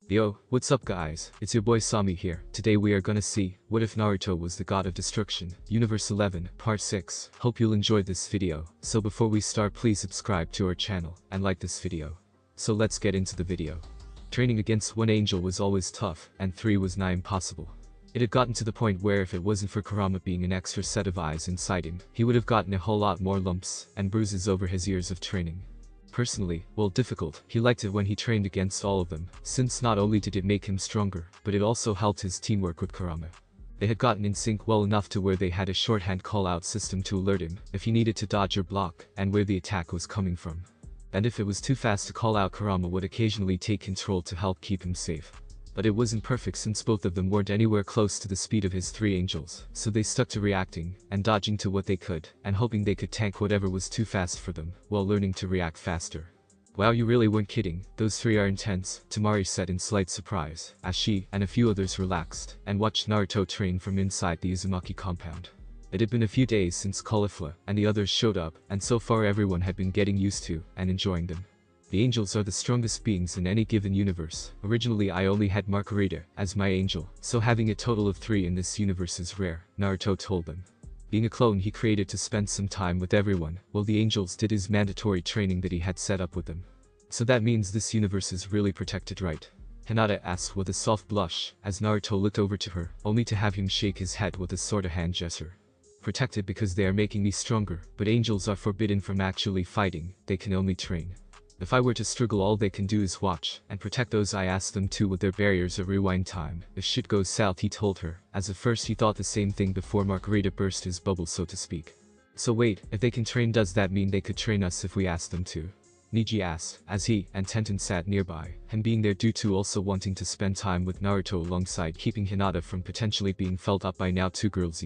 Yo, what's up guys, it's your boy Sami here. Today we are gonna see, what if Naruto was the god of destruction, Universe 11, Part 6. Hope you'll enjoy this video. So before we start, please subscribe to our channel, and like this video. So let's get into the video. Training against one angel was always tough, and 3 was nigh impossible. It had gotten to the point where if it wasn't for Kurama being an extra set of eyes inside him, he would have gotten a whole lot more lumps and bruises over his years of training. Personally, while difficult, he liked it when he trained against all of them, since not only did it make him stronger, but it also helped his teamwork with Kurama. They had gotten in sync well enough to where they had a shorthand call-out system to alert him if he needed to dodge or block, and where the attack was coming from. And if it was too fast to call out, Kurama would occasionally take control to help keep him safe. But it wasn't perfect since both of them weren't anywhere close to the speed of his 3 angels, so they stuck to reacting, and dodging to what they could, and hoping they could tank whatever was too fast for them, while learning to react faster. Wow, you really weren't kidding, those 3 are intense, Tamari said in slight surprise, as she and a few others relaxed, and watched Naruto train from inside the Uzumaki compound. It had been a few days since Caulifla and the others showed up, and so far everyone had been getting used to, and enjoying them. The angels are the strongest beings in any given universe. Originally I only had Margarita as my angel, so having a total of 3 in this universe is rare, Naruto told them. Being a clone he created to spend some time with everyone, while the angels did his mandatory training that he had set up with them. So that means this universe is really protected, right? Hinata asked with a soft blush, as Naruto looked over to her, only to have him shake his head with a sort of hand gesture. Protected because they are making me stronger, but angels are forbidden from actually fighting, they can only train. If I were to struggle, all they can do is watch, and protect those I ask them to with their barriers of rewind time. If shit goes south, he told her, as at first he thought the same thing before Margarita burst his bubble, so to speak. So wait, if they can train, does that mean they could train us if we asked them to? Niji asked, as he and Tenten sat nearby, him being there due to also wanting to spend time with Naruto alongside keeping Hinata from potentially being felt up by now 2 girls,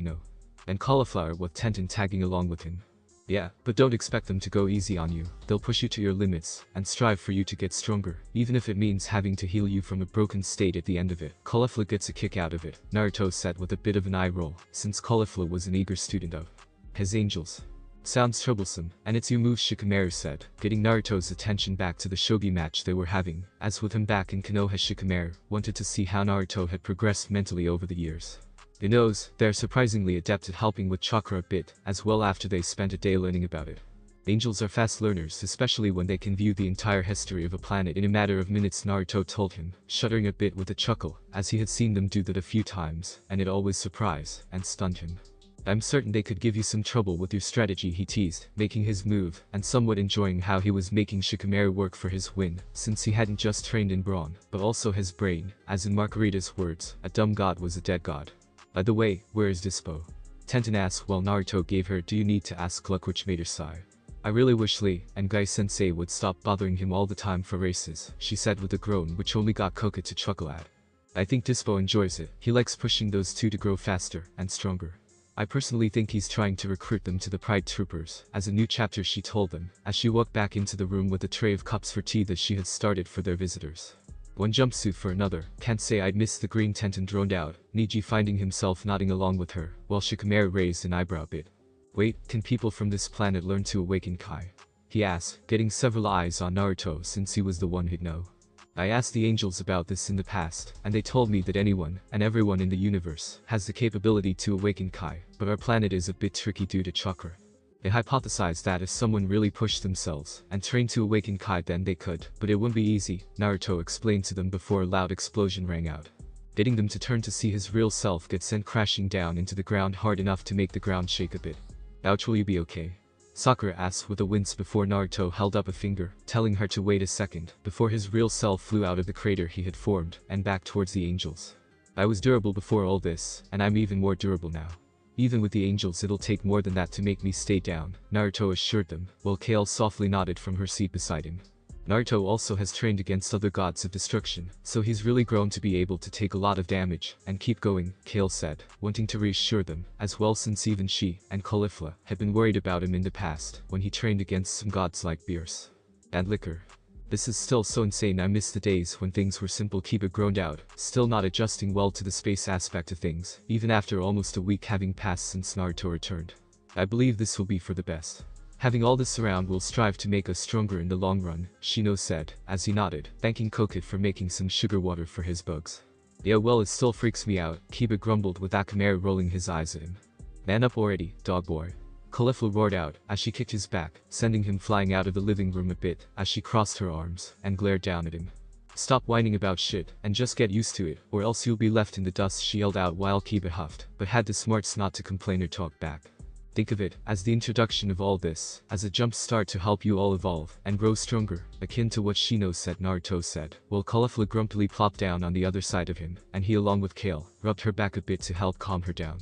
and Cauliflower with Tenten tagging along with him. Yeah, but don't expect them to go easy on you. They'll push you to your limits, and strive for you to get stronger, even if it means having to heal you from a broken state at the end of it. Caulifla gets a kick out of it, Naruto said with a bit of an eye roll, since Caulifla was an eager student of his angels. Sounds troublesome, and it's your move, Shikamaru said, getting Naruto's attention back to the shogi match they were having, as with him back in Konoha Shikamaru wanted to see how Naruto had progressed mentally over the years. He knows, they're surprisingly adept at helping with chakra a bit, as well after they spent a day learning about it. Angels are fast learners, especially when they can view the entire history of a planet in a matter of minutes, Naruto told him, shuddering a bit with a chuckle, as he had seen them do that a few times, and it always surprised and stunned him. I'm certain they could give you some trouble with your strategy, he teased, making his move, and somewhat enjoying how he was making Shikamaru work for his win, since he hadn't just trained in brawn, but also his brain, as in Margarita's words, a dumb god was a dead god. By the way, where is Dispo? Tenten asked while Naruto gave her "do you need to ask look," which made her sigh. I really wish Lee and Guy-sensei would stop bothering him all the time for races, she said with a groan which only got Koka to chuckle at. I think Dispo enjoys it, he likes pushing those 2 to grow faster and stronger. I personally think he's trying to recruit them to the Pride Troopers as a new chapter, she told them, as she walked back into the room with a tray of cups for tea that she had started for their visitors. One jumpsuit for another, can't say I'd miss the green. Tenten droned out, Niji finding himself nodding along with her, while Shikamaru raised an eyebrow a bit. Wait, can people from this planet learn to awaken Kai? He asked, getting several eyes on Naruto since he was the one who'd know. I asked the angels about this in the past, and they told me that anyone and everyone in the universe has the capability to awaken Kai, but our planet is a bit tricky due to chakra. They hypothesized that if someone really pushed themselves and trained to awaken Kai, then they could, but it wouldn't be easy, Naruto explained to them before a loud explosion rang out, getting them to turn to see his real self get sent crashing down into the ground hard enough to make the ground shake a bit. Ouch, will you be okay? Sakura asked with a wince before Naruto held up a finger, telling her to wait a second, before his real self flew out of the crater he had formed, and back towards the angels. I was durable before all this, and I'm even more durable now. Even with the angels it'll take more than that to make me stay down, Naruto assured them, while Kale softly nodded from her seat beside him. Naruto also has trained against other gods of destruction, so he's really grown to be able to take a lot of damage, and keep going, Kale said, wanting to reassure them, as well since even she and Caulifla had been worried about him in the past, when he trained against some gods like Beerus and Liquor. This is still so insane, I miss the days when things were simple, Kiba groaned out, still not adjusting well to the space aspect of things, even after almost a week having passed since Naruto returned. I believe this will be for the best. Having all this around will strive to make us stronger in the long run, Shino said, as he nodded, thanking Kokit for making some sugar water for his bugs. Yeah well it still freaks me out, Kiba grumbled with Akamaru rolling his eyes at him. Man up already, dog boy. Caulifla roared out, as she kicked his back, sending him flying out of the living room a bit, as she crossed her arms, and glared down at him. Stop whining about shit, and just get used to it, or else you'll be left in the dust, she yelled out while Kiba huffed, but had the smarts not to complain or talk back. Think of it as the introduction of all this, as a jump start to help you all evolve and grow stronger, akin to what Shino said, Naruto said, while Caulifla grumpily plopped down on the other side of him, and he along with Kale, rubbed her back a bit to help calm her down.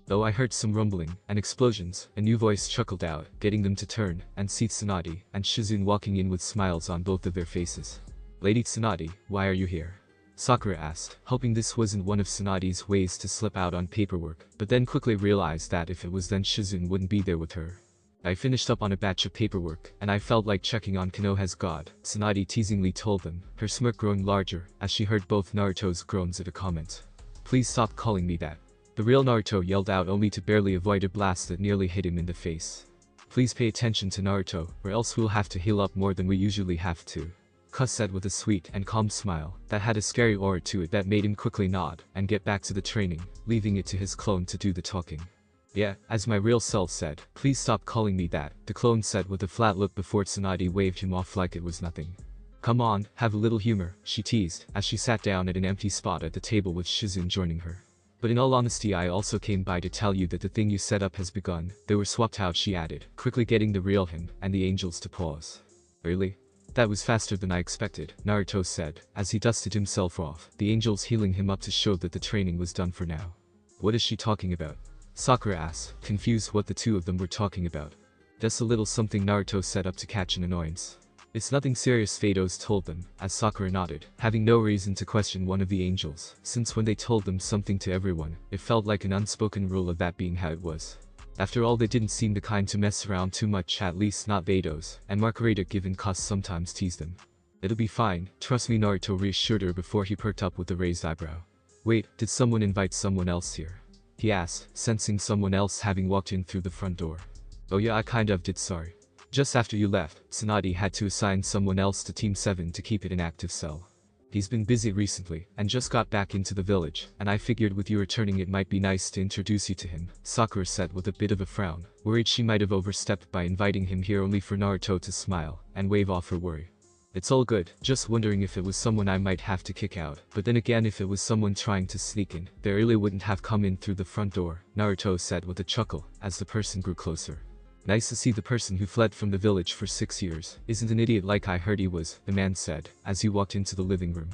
Though I heard some rumbling and explosions, a new voice chuckled out, getting them to turn, and see Tsunade and Shizune walking in with smiles on both of their faces. Lady Tsunade, why are you here? Sakura asked, hoping this wasn't one of Tsunade's ways to slip out on paperwork, but then quickly realized that if it was then Shizune wouldn't be there with her. I finished up on a batch of paperwork, and I felt like checking on Konoha's god, Tsunade teasingly told them, her smirk growing larger as she heard both Naruto's groans at a comment. Please stop calling me that. The real Naruto yelled out only to barely avoid a blast that nearly hit him in the face. Please pay attention to Naruto, or else we'll have to heal up more than we usually have to. Kus said with a sweet and calm smile that had a scary aura to it that made him quickly nod and get back to the training, leaving it to his clone to do the talking. Yeah, as my real self said, please stop calling me that, the clone said with a flat look before Tsunade waved him off like it was nothing. Come on, have a little humor, she teased, as she sat down at an empty spot at the table with Shizune joining her. But in all honesty I also came by to tell you that the thing you set up has begun. They were swapped out, she added, quickly getting the real him and the angels to pause. Really? That was faster than I expected, Naruto said, as he dusted himself off, the angels healing him up to show that the training was done for now. What is she talking about? Sakura asked, confused what the two of them were talking about. Just a little something, Naruto set up to catch an annoyance. It's nothing serious, Vados told them, as Sakura nodded, having no reason to question one of the angels, since when they told them something to everyone, it felt like an unspoken rule of that being how it was. After all, they didn't seem the kind to mess around too much, at least not Vados, and Margarita given Kus sometimes teased them. It'll be fine, trust me, Naruto reassured her before he perked up with a raised eyebrow. Wait, did someone invite someone else here? He asked, sensing someone else having walked in through the front door. Oh yeah, I kind of did, sorry. Just after you left, Tsunade had to assign someone else to Team 7 to keep it an active cell. He's been busy recently, and just got back into the village, and I figured with you returning it might be nice to introduce you to him, Sakura said with a bit of a frown, worried she might have overstepped by inviting him here, only for Naruto to smile and wave off her worry. It's all good, just wondering if it was someone I might have to kick out, but then again if it was someone trying to sneak in, they really wouldn't have come in through the front door, Naruto said with a chuckle, as the person grew closer. Nice to see the person who fled from the village for 6 years isn't an idiot like I heard he was, the man said, as he walked into the living room.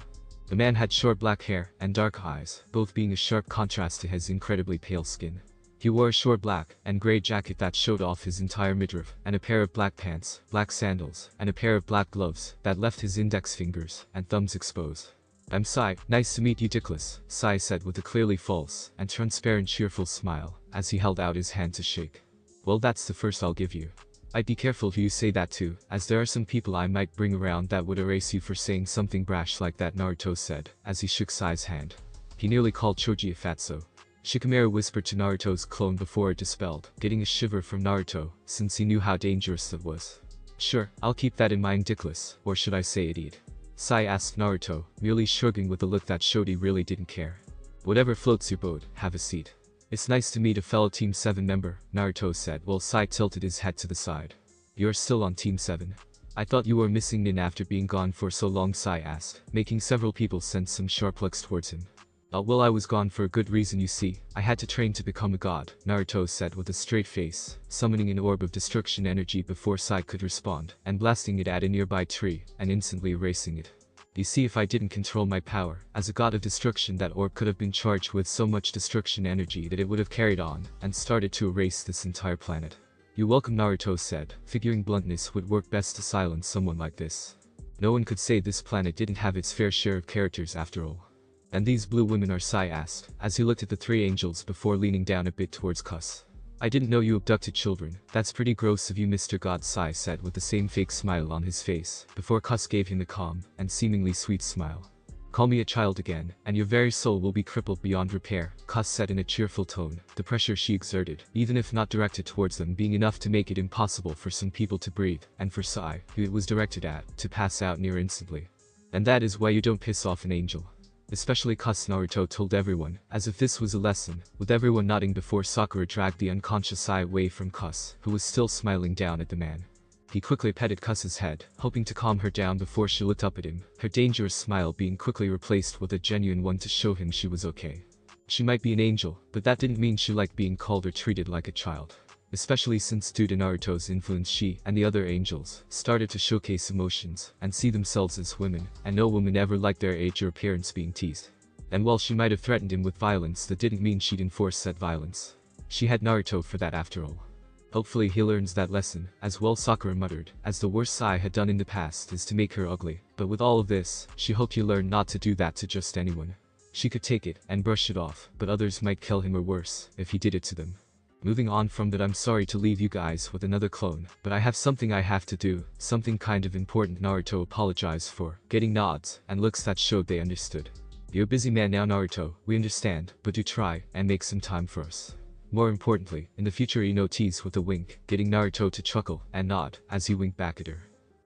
The man had short black hair and dark eyes, both being a sharp contrast to his incredibly pale skin. He wore a short black and gray jacket that showed off his entire midriff, and a pair of black pants, black sandals, and a pair of black gloves that left his index fingers and thumbs exposed. I'm Sai, nice to meet you, Dickless, Sai said with a clearly false and transparent cheerful smile, as he held out his hand to shake. Well, that's the first I'll give you. I'd be careful who you say that to, as there are some people I might bring around that would erase you for saying something brash like that, Naruto said, as he shook Sai's hand. He nearly called Choji a fatso. Shikamaru whispered to Naruto's clone before it dispelled, getting a shiver from Naruto, since he knew how dangerous that was. Sure, I'll keep that in mind, Dickless, or should I say idiot? Sai asked Naruto, merely shrugging with a look that showed he really didn't care. Whatever floats your boat, have a seat. It's nice to meet a fellow Team 7 member, Naruto said while Sai tilted his head to the side. You're still on Team 7? I thought you were missing Nin after being gone for so long, Sai asked, making several people sense some sharp looks towards him. Well, I was gone for a good reason, you see. I had to train to become a god, Naruto said with a straight face, summoning an orb of destruction energy before Sai could respond, and blasting it at a nearby tree, and instantly erasing it. You see, if I didn't control my power, as a god of destruction, that orb could have been charged with so much destruction energy that it would have carried on, and started to erase this entire planet. You're welcome, Naruto said, figuring bluntness would work best to silence someone like this. No one could say this planet didn't have its fair share of characters after all. And these blue women are, Sai asked, as he looked at the three angels before leaning down a bit towards Kus. I didn't know you abducted children. That's pretty gross of you, Mr. God, Sai said with the same fake smile on his face, before Kus gave him a calm and seemingly sweet smile. Call me a child again, and your very soul will be crippled beyond repair, Kus said in a cheerful tone. The pressure she exerted, even if not directed towards them, being enough to make it impossible for some people to breathe, and for Sai, who it was directed at, to pass out near instantly. And that is why you don't piss off an angel. Especially Kus, Naruto told everyone, as if this was a lesson, with everyone nodding before Sakura dragged the unconscious Sai away from Kus, who was still smiling down at the man. He quickly petted Kus's head, hoping to calm her down before she looked up at him, her dangerous smile being quickly replaced with a genuine one to show him she was okay. She might be an angel, but that didn't mean she liked being called or treated like a child. Especially since due to Naruto's influence, she and the other angels started to showcase emotions and see themselves as women, and no woman ever liked their age or appearance being teased. And while she might have threatened him with violence, that didn't mean she'd enforce said violence. She had Naruto for that after all. Hopefully he learns that lesson, as well, Sakura muttered, as the worst Sai had done in the past is to make her ugly, but with all of this, she hoped he learned not to do that to just anyone. She could take it and brush it off, but others might kill him or worse, if he did it to them. Moving on from that, I'm sorry to leave you guys with another clone, but I have something I have to do, something kind of important, Naruto apologized for, getting nods and looks that showed they understood. You're a busy man now, Naruto, we understand, but do try and make some time for us. More importantly, in the future, Ino teased with a wink, getting Naruto to chuckle and nod as he winked back at her.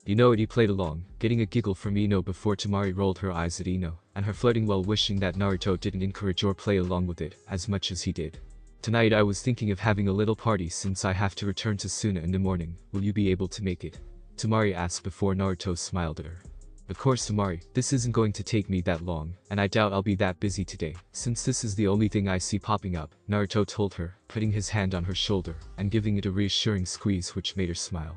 You know it, he played along, getting a giggle from Ino before Temari rolled her eyes at Ino, and her flirting while wishing that Naruto didn't encourage or play along with it as much as he did. Tonight I was thinking of having a little party since I have to return to Suna in the morning. Will you be able to make it? Temari asked before Naruto smiled at her. Of course, Temari, this isn't going to take me that long, and I doubt I'll be that busy today, since this is the only thing I see popping up, Naruto told her, putting his hand on her shoulder and giving it a reassuring squeeze which made her smile.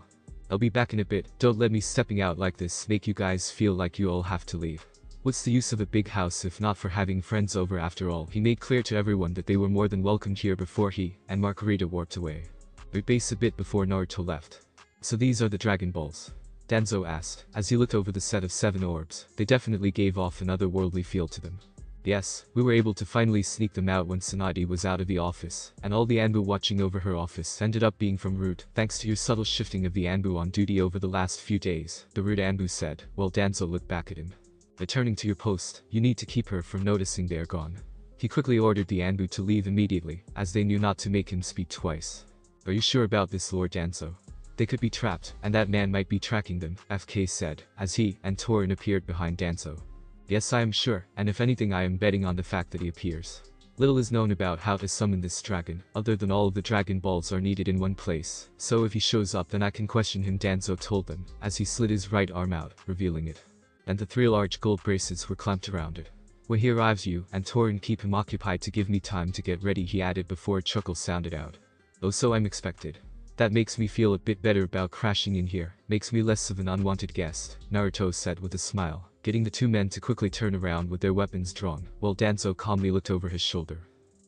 I'll be back in a bit, don't let me stepping out like this make you guys feel like you all have to leave. What's the use of a big house if not for having friends over after all? He made clear to everyone that they were more than welcomed here before he and Margarita warped away. We base a bit before Naruto left. So these are the Dragon Balls? Danzo asked, as he looked over the set of 7 orbs. They definitely gave off an otherworldly feel to them. Yes, we were able to finally sneak them out when Tsunade was out of the office, and all the Anbu watching over her office ended up being from Root, thanks to your subtle shifting of the Anbu on duty over the last few days, the Root Anbu said, while Danzo looked back at him. Returning to your post, you need to keep her from noticing they're gone. He quickly ordered the Anbu to leave immediately, as they knew not to make him speak twice. Are you sure about this, Lord Danzo? They could be trapped, and that man might be tracking them, FK said, as he and Torin appeared behind Danzo. Yes, I am sure, and if anything I am betting on the fact that he appears. Little is known about how to summon this dragon, other than all of the Dragon Balls are needed in one place, so if he shows up then I can question him, Danzo told them, as he slid his right arm out, revealing it. And the 3 large gold bracelets were clamped around it. When he arrives, you and Torin keep him occupied to give me time to get ready, he added before a chuckle sounded out. Oh, so I'm expected. That makes me feel a bit better about crashing in here, makes me less of an unwanted guest, Naruto said with a smile, getting the 2 men to quickly turn around with their weapons drawn, while Danzo calmly looked over his shoulder.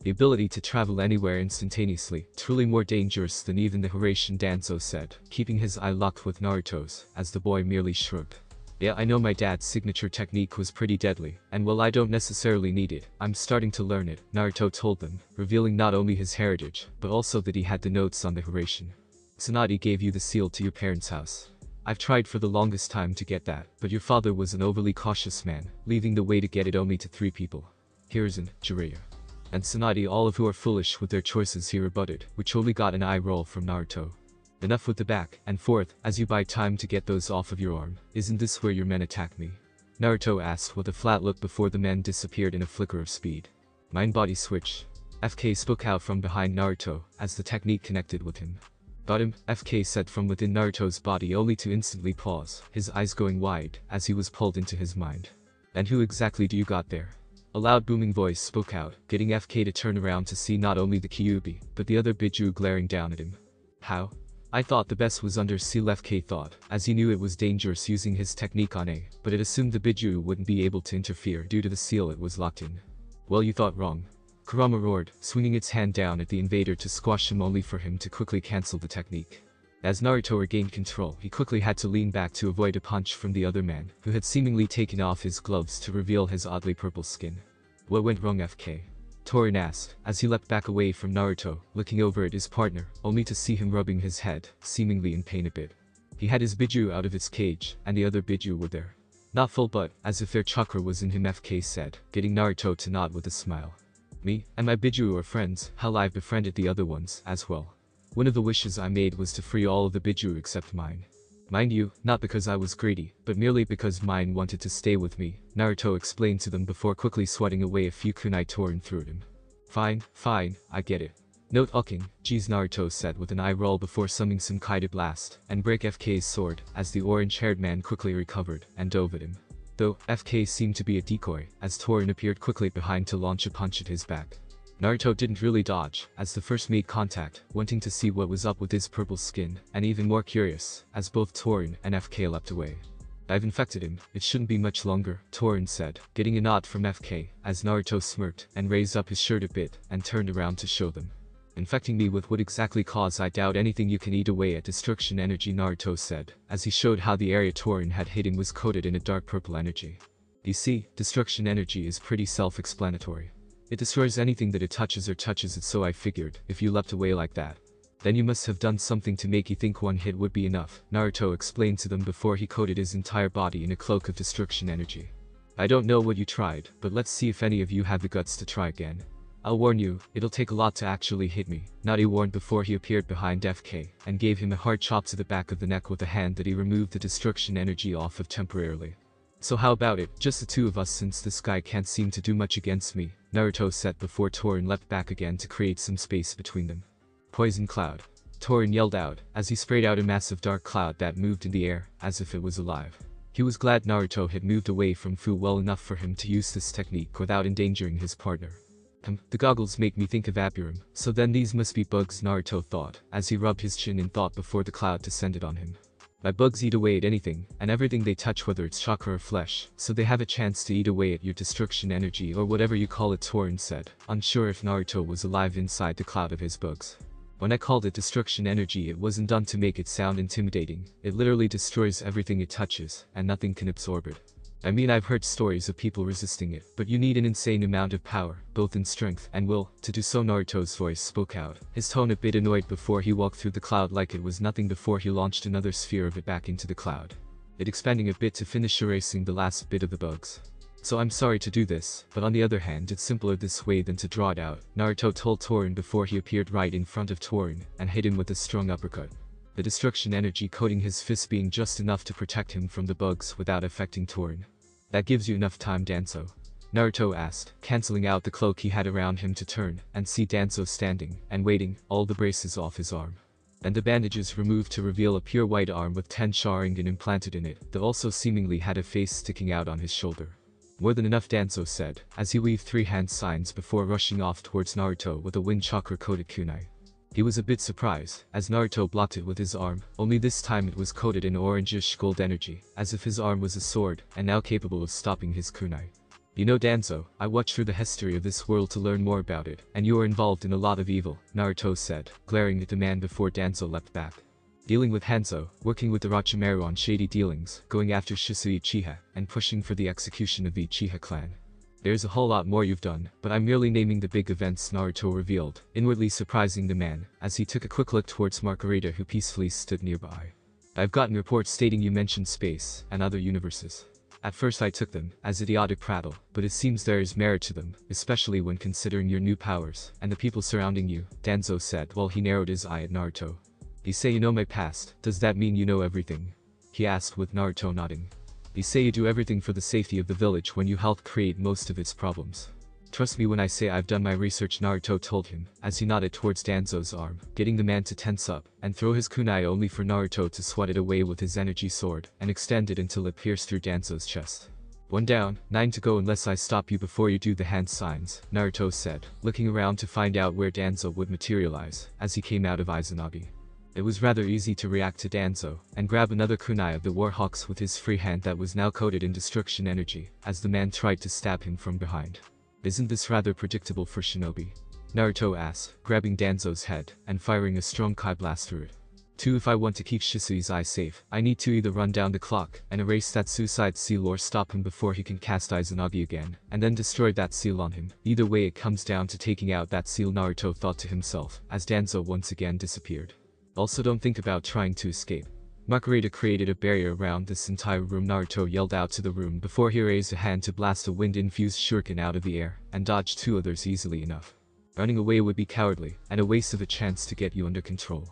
The ability to travel anywhere instantaneously, truly more dangerous than even the Horatian, Danzo said, keeping his eye locked with Naruto's, as the boy merely shrugged. Yeah, I know my dad's signature technique was pretty deadly, and while I don't necessarily need it, I'm starting to learn it, Naruto told them, revealing not only his heritage, but also that he had the notes on the Horatian. Tsunade gave you the seal to your parents' house. I've tried for the longest time to get that, but your father was an overly cautious man, leaving the way to get it only to 3 people. Hiruzen, Jiraiya, and Tsunade, all of who are foolish with their choices, he rebutted, which only got an eye roll from Naruto. Enough with the back and forth, as you buy time to get those off of your arm. Isn't this where your men attack me? Naruto asked with a flat look before the men disappeared in a flicker of speed. Mind body switch. FK spoke out from behind Naruto, as the technique connected with him. Got him, FK said from within Naruto's body, only to instantly pause, his eyes going wide, as he was pulled into his mind. And who exactly do you got there? A loud booming voice spoke out, getting FK to turn around to see not only the Kyuubi, but the other Biju glaring down at him. How? I thought the best was under seal, FK thought, as he knew it was dangerous using his technique on A, but it assumed the Biju wouldn't be able to interfere due to the seal it was locked in. Well, you thought wrong. Kurama roared, swinging its hand down at the invader to squash him, only for him to quickly cancel the technique. As Naruto regained control, he quickly had to lean back to avoid a punch from the other man, who had seemingly taken off his gloves to reveal his oddly purple skin. What went wrong, FK? Torin asked, as he leapt back away from Naruto, looking over at his partner, only to see him rubbing his head, seemingly in pain a bit. He had his Biju out of its cage, and the other Biju were there. Not full but, as if their chakra was in him, FK said, getting Naruto to nod with a smile. Me and my Biju are friends, hell I've befriended the other ones as well. One of the wishes I made was to free all of the Biju except mine. Mind you, not because I was greedy, but merely because mine wanted to stay with me, Naruto explained to them before quickly swatting away a few kunai Torin threw at him. Fine, I get it. Note ucking, geez, Naruto said with an eye roll before summoning some Kai to blast and break FK's sword, as the orange-haired man quickly recovered and dove at him. Though, FK seemed to be a decoy, as Torin appeared quickly behind to launch a punch at his back. Naruto didn't really dodge, as the first made contact, wanting to see what was up with his purple skin, and even more curious, as both Torin and FK leapt away. I've infected him, it shouldn't be much longer, Torin said, getting a nod from FK, as Naruto smirked and raised up his shirt a bit and turned around to show them. Infecting me with what exactly cause I doubt anything you can eat away at destruction energy, Naruto said, as he showed how the area Torin had hit him was coated in a dark purple energy. You see, destruction energy is pretty self-explanatory. It destroys anything that it touches or touches it, so I figured, if you leapt away like that, then you must have done something to make you think one hit would be enough, Naruto explained to them before he coated his entire body in a cloak of destruction energy. I don't know what you tried, but let's see if any of you have the guts to try again. I'll warn you, it'll take a lot to actually hit me, Nari warned before he appeared behind FK, and gave him a hard chop to the back of the neck with a hand that he removed the destruction energy off of temporarily. So how about it, just the two of us, since this guy can't seem to do much against me, Naruto said before Torin leapt back again to create some space between them. Poison cloud. Torin yelled out, as he sprayed out a massive dark cloud that moved in the air, as if it was alive. He was glad Naruto had moved away from Fu well enough for him to use this technique without endangering his partner. The goggles make me think of Aburum, so then these must be bugs, Naruto thought, as he rubbed his chin in thought before the cloud descended on him. My bugs eat away at anything, and everything they touch, whether it's chakra or flesh, so they have a chance to eat away at your destruction energy or whatever you call it, Torin said, unsure if Naruto was alive inside the cloud of his bugs. When I called it destruction energy, it wasn't done to make it sound intimidating, it literally destroys everything it touches, and nothing can absorb it. I mean, I've heard stories of people resisting it, but you need an insane amount of power, both in strength and will, to do so. Naruto's voice spoke out, his tone a bit annoyed before he walked through the cloud like it was nothing before he launched another sphere of it back into the cloud. It expanding a bit to finish erasing the last bit of the bugs. So I'm sorry to do this, but on the other hand it's simpler this way than to draw it out, Naruto told Torin before he appeared right in front of Torin and hit him with a strong uppercut. The destruction energy coating his fist being just enough to protect him from the bugs without affecting Torin. That gives you enough time, Danzo? Naruto asked, cancelling out the cloak he had around him to turn and see Danzo standing and waiting, all the braces off his arm. And the bandages removed to reveal a pure white arm with 10 Sharingan implanted in it that also seemingly had a face sticking out on his shoulder. More than enough, Danzo said, as he weaved 3 hand signs before rushing off towards Naruto with a wind chakra coated kunai. He was a bit surprised, as Naruto blocked it with his arm, only this time it was coated in orangish gold energy, as if his arm was a sword, and now capable of stopping his kunai. You know, Danzo, I watched through the history of this world to learn more about it, and you are involved in a lot of evil, Naruto said, glaring at the man before Danzo leapt back. Dealing with Hanzo, working with the Orochimaru on shady dealings, going after Shisui Uchiha, and pushing for the execution of the Uchiha clan. There's a whole lot more you've done, but I'm merely naming the big events, Naruto revealed, inwardly surprising the man, as he took a quick look towards Margarita who peacefully stood nearby. I've gotten reports stating you mentioned space and other universes. At first I took them as idiotic prattle, but it seems there is merit to them, especially when considering your new powers and the people surrounding you, Danzo said while he narrowed his eye at Naruto. You say you know my past, does that mean you know everything? He asked with Naruto nodding. You say you do everything for the safety of the village when you helped create most of its problems. Trust me when I say I've done my research, Naruto told him, as he nodded towards Danzo's arm, getting the man to tense up and throw his kunai only for Naruto to swat it away with his energy sword and extend it until it pierced through Danzo's chest. 1 down, 9 to go unless I stop you before you do the hand signs, Naruto said, looking around to find out where Danzo would materialize as he came out of Izanagi. It was rather easy to react to Danzo and grab another kunai of the Warhawks with his free hand that was now coated in destruction energy as the man tried to stab him from behind. Isn't this rather predictable for shinobi? Naruto asked, grabbing Danzo's head and firing a strong Kai blast through it. 2. If I want to keep Shisui's eye safe, I need to either run down the clock and erase that suicide seal or stop him before he can cast Izanagi again, and then destroy that seal on him. Either way it comes down to taking out that seal, Naruto thought to himself, as Danzo once again disappeared. Also don't think about trying to escape. Makarita created a barrier around this entire room. Naruto yelled out to the room before he raised a hand to blast a wind-infused shuriken out of the air, and dodged 2 others easily enough. Running away would be cowardly, and a waste of a chance to get you under control.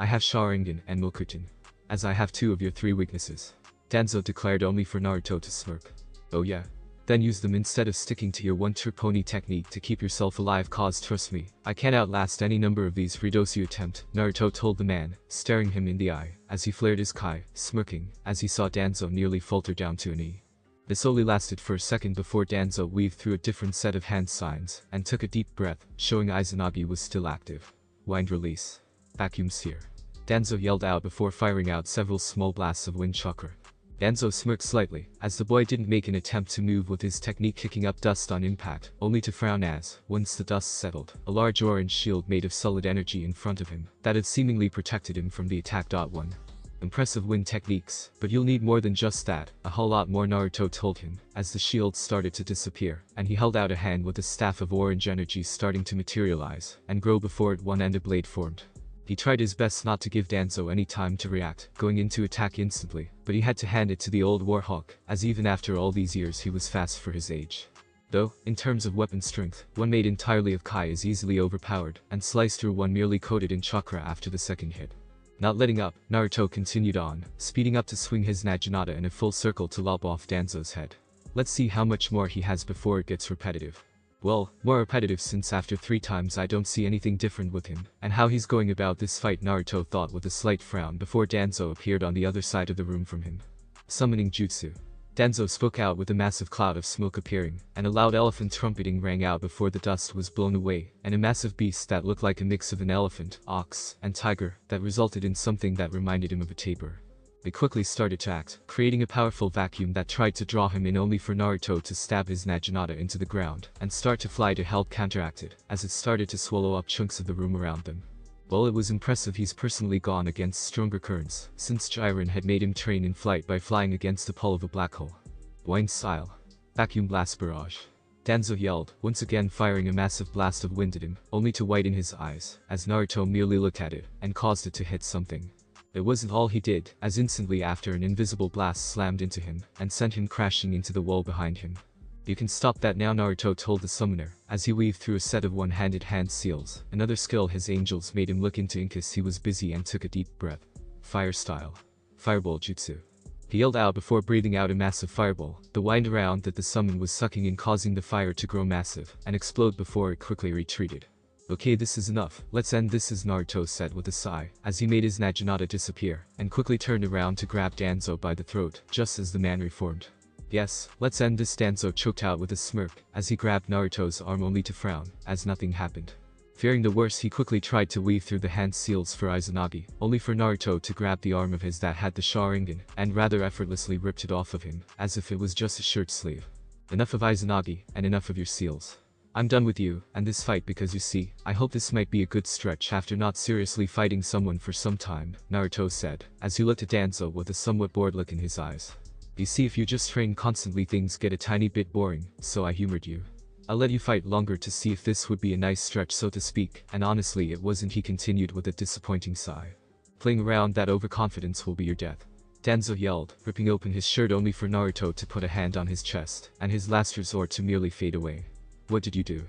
I have Sharingan and Mokutin, as I have 2 of your 3 weaknesses. Danzo declared, only for Naruto to smirk. Oh yeah? Then use them instead of sticking to your one-trick pony technique to keep yourself alive, cause trust me, I can outlast any number of these riddles you attempt, Naruto told the man, staring him in the eye, as he flared his kai, smirking, as he saw Danzo nearly falter down to a knee. This only lasted for a second before Danzo weaved through a different set of hand signs, and took a deep breath, showing Izanagi was still active. Wind release. Vacuum sphere. Danzo yelled out before firing out several small blasts of wind chakra. Danzo smirked slightly, as the boy didn't make an attempt to move with his technique, kicking up dust on impact, only to frown as, once the dust settled, a large orange shield made of solid energy in front of him, that had seemingly protected him from the attack. 1. Impressive wind techniques, but you'll need more than just that, a whole lot more, Naruto told him, as the shield started to disappear, and he held out a hand with a staff of orange energy starting to materialize, and grow before it. One end a blade formed. He tried his best not to give Danzo any time to react, going into attack instantly, but he had to hand it to the old warhawk, as even after all these years he was fast for his age. Though, in terms of weapon strength, one made entirely of kai is easily overpowered, and sliced through one merely coated in chakra after the second hit. Not letting up, Naruto continued on, speeding up to swing his Naginata in a full circle to lop off Danzo's head. Let's see how much more he has before it gets repetitive. Well, more repetitive, since after 3 times I don't see anything different with him, and how he's going about this fight, Naruto thought with a slight frown before Danzo appeared on the other side of the room from him. Summoning jutsu. Danzo spoke out with a massive cloud of smoke appearing, and a loud elephant trumpeting rang out before the dust was blown away, and a massive beast that looked like a mix of an elephant, ox, and tiger, that resulted in something that reminded him of a tapir. They quickly started to act, creating a powerful vacuum that tried to draw him in, only for Naruto to stab his Naginata into the ground, and start to fly to help counteract it, as it started to swallow up chunks of the room around them. Well, it was impressive he's personally gone against stronger currents, since Jiren had made him train in flight by flying against the pull of a black hole. Wind style. Vacuum blast barrage. Danzo yelled, once again firing a massive blast of wind at him, only to widen his eyes, as Naruto merely looked at it, and caused it to hit something. It wasn't all he did, as instantly after an invisible blast slammed into him, and sent him crashing into the wall behind him. You can stop that now, Naruto told the summoner, as he weaved through a set of one-handed hand seals, another skill his angels made him look into in case he was busy, and took a deep breath. Fire style. Fireball jutsu. He yelled out before breathing out a massive fireball, the wind around that the summon was sucking in causing the fire to grow massive, and explode before it quickly retreated. Okay, this is enough, let's end this, as Naruto said with a sigh, as he made his Naginata disappear, and quickly turned around to grab Danzo by the throat, just as the man reformed. Yes, let's end this, Danzo choked out with a smirk, as he grabbed Naruto's arm only to frown, as nothing happened. Fearing the worst, he quickly tried to weave through the hand seals for Izanagi, only for Naruto to grab the arm of his that had the Sharingan, and rather effortlessly ripped it off of him, as if it was just a shirt sleeve. Enough of Izanagi, and enough of your seals. I'm done with you, and this fight, because you see, I hope this might be a good stretch after not seriously fighting someone for some time, Naruto said, as he looked at Danzo with a somewhat bored look in his eyes. You see, if you just train constantly things get a tiny bit boring, so I humored you. I'll let you fight longer to see if this would be a nice stretch, so to speak, and honestly it wasn't, he continued with a disappointing sigh. Playing around that overconfidence will be your death. Danzo yelled, ripping open his shirt only for Naruto to put a hand on his chest, and his last resort to merely fade away. What did you do?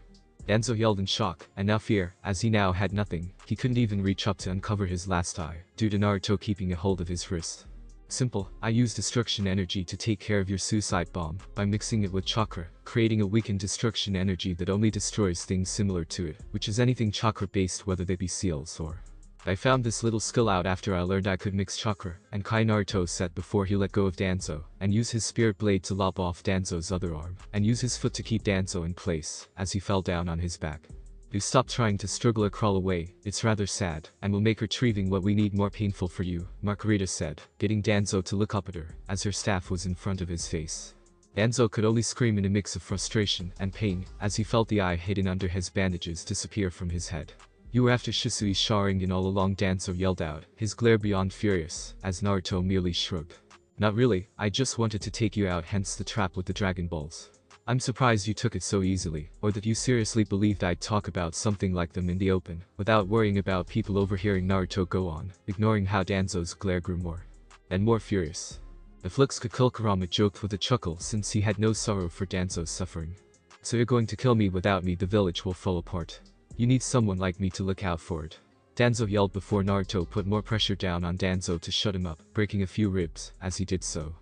Danzo yelled in shock, and now fear, as he now had nothing, he couldn't even reach up to uncover his last eye, due to Naruto keeping a hold of his wrist. Simple, I used destruction energy to take care of your suicide bomb, by mixing it with chakra, creating a weakened destruction energy that only destroys things similar to it, which is anything chakra based, whether they be seals or... I found this little skill out after I learned I could mix chakra and kai, Naruto said before he let go of Danzo, and use his spirit blade to lop off Danzo's other arm, and use his foot to keep Danzo in place, as he fell down on his back. You stop trying to struggle or crawl away, it's rather sad, and will make retrieving what we need more painful for you, Margarita said, getting Danzo to look up at her, as her staff was in front of his face. Danzo could only scream in a mix of frustration and pain, as he felt the eye hidden under his bandages disappear from his head. You were after Shisui's Sharingan all along, Danzo yelled out, his glare beyond furious, as Naruto merely shrugged. Not really, I just wanted to take you out, hence the trap with the Dragon Balls. I'm surprised you took it so easily, or that you seriously believed I'd talk about something like them in the open, without worrying about people overhearing, Naruto go on, ignoring how Danzo's glare grew more and more furious. If looks could kill, Kurama joked with a chuckle since he had no sorrow for Danzo's suffering. So you're going to kill me? Without me the village will fall apart. You need someone like me to look out for it. Danzo yelled before Naruto put more pressure down on Danzo to shut him up, breaking a few ribs as he did so.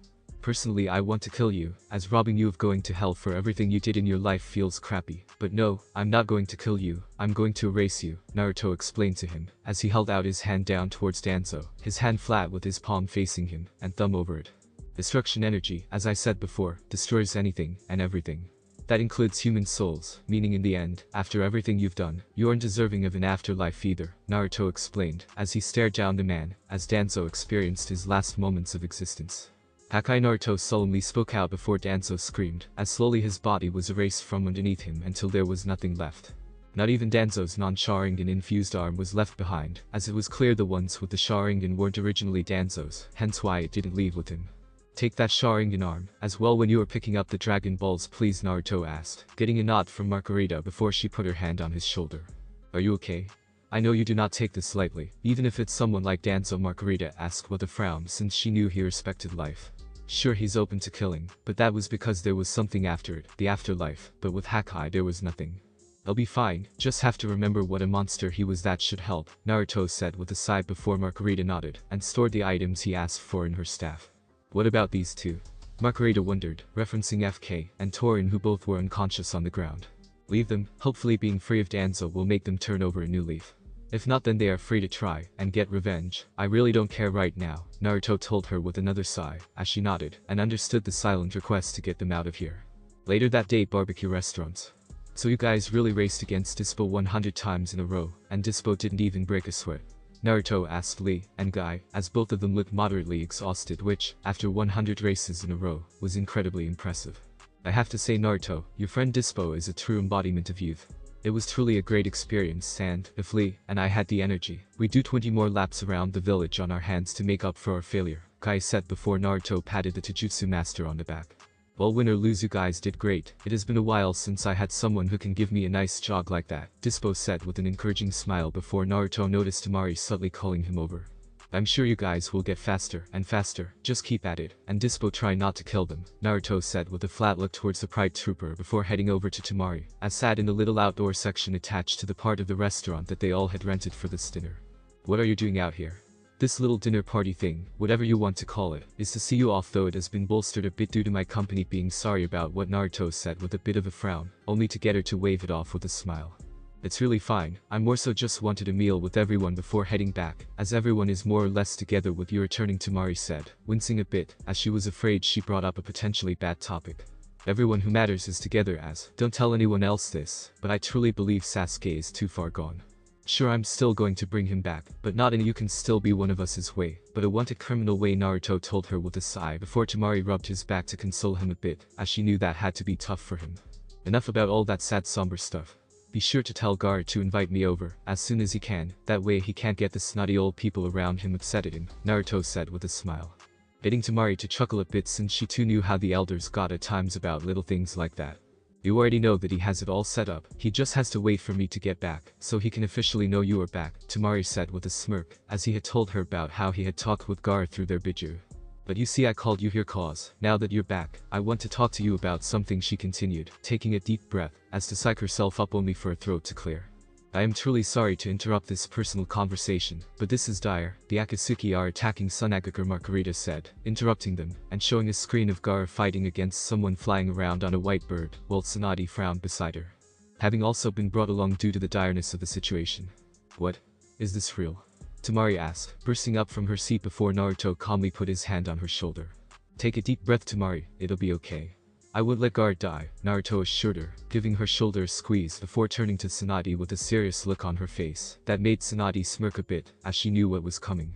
Personally, I want to kill you, as robbing you of going to hell for everything you did in your life feels crappy. But no, I'm not going to kill you, I'm going to erase you, Naruto explained to him, as he held out his hand down towards Danzo, his hand flat with his palm facing him, and thumb over it. Destruction energy, as I said before, destroys anything and everything. That includes human souls, meaning in the end, after everything you've done, you aren't deserving of an afterlife either, Naruto explained, as he stared down the man, as Danzo experienced his last moments of existence. Hakai, Naruto solemnly spoke out before Danzo screamed, as slowly his body was erased from underneath him until there was nothing left. Not even Danzo's non-Sharingan infused arm was left behind, as it was clear the ones with the Sharingan weren't originally Danzo's, hence why it didn't leave with him. Take that Sharingan arm, as well when you are picking up the Dragon Balls please, Naruto asked, getting a nod from Margarita before she put her hand on his shoulder. Are you okay? I know you do not take this lightly, even if it's someone like Danzo, Margarita asked with a frown since she knew he respected life. Sure, he's open to killing, but that was because there was something after it, the afterlife, but with Hakai there was nothing. I'll be fine, just have to remember what a monster he was. That should help, Naruto said with a sigh before Margarita nodded, and stored the items he asked for in her staff. What about these two? Margarita wondered, referencing FK and Torin, who both were unconscious on the ground. Leave them, hopefully being free of Danzo will make them turn over a new leaf. If not, then they are free to try and get revenge. I really don't care right now, Naruto told her with another sigh, as she nodded and understood the silent request to get them out of here. Later that day, barbecue restaurants. So you guys really raced against Dispo 100 times in a row, and Dispo didn't even break a sweat? Naruto asked Lee and Guy, as both of them looked moderately exhausted, which, after 100 races in a row, was incredibly impressive. I have to say, Naruto, your friend Dispo is a true embodiment of youth. It was truly a great experience, and if Lee and I had the energy, we'd do 20 more laps around the village on our hands to make up for our failure, Guy said before Naruto patted the Taijutsu master on the back. Well, win or lose, you guys did great. It has been a while since I had someone who can give me a nice jog like that, Dispo said with an encouraging smile before Naruto noticed Temari subtly calling him over. I'm sure you guys will get faster and faster, just keep at it, and Dispo try not to kill them, Naruto said with a flat look towards the Pride Trooper before heading over to Temari, as sat in the little outdoor section attached to the part of the restaurant that they all had rented for this dinner. What are you doing out here? This little dinner party thing, whatever you want to call it, is to see you off, though it has been bolstered a bit due to my company being sorry about what Naruto said with a bit of a frown, only to get her to wave it off with a smile. It's really fine, I more so just wanted a meal with everyone before heading back, as everyone is more or less together with you returning, Temari said, wincing a bit, as she was afraid she brought up a potentially bad topic. Everyone who matters is together, as, don't tell anyone else this, but I truly believe Sasuke is too far gone. Sure, I'm still going to bring him back, but not in a you can still be one of us's way, but a wanted criminal way, Naruto told her with a sigh before Temari rubbed his back to console him a bit, as she knew that had to be tough for him. Enough about all that sad somber stuff. Be sure to tell Gar to invite me over, as soon as he can, that way he can't get the snotty old people around him upset at him, Naruto said with a smile. Getting Temari to chuckle a bit since she too knew how the elders got at times about little things like that. You already know that he has it all set up, he just has to wait for me to get back, so he can officially know you are back, Temari said with a smirk, as he had told her about how he had talked with Gar through their biju. But you see, I called you here cause, now that you're back, I want to talk to you about something, she continued, taking a deep breath, as to psych herself up only for her throat to clear. I am truly sorry to interrupt this personal conversation, but this is dire. The Akatsuki are attacking Sunagaker, Margarita said, interrupting them, and showing a screen of Gar fighting against someone flying around on a white bird, while Tsunade frowned beside her. Having also been brought along due to the direness of the situation. What? Is this real? Temari asked, bursting up from her seat before Naruto calmly put his hand on her shoulder. Take a deep breath, Temari, it'll be okay. I would let Guard die, Naruto assured her, giving her shoulder a squeeze before turning to Tsunade with a serious look on her face that made Tsunade smirk a bit, as she knew what was coming.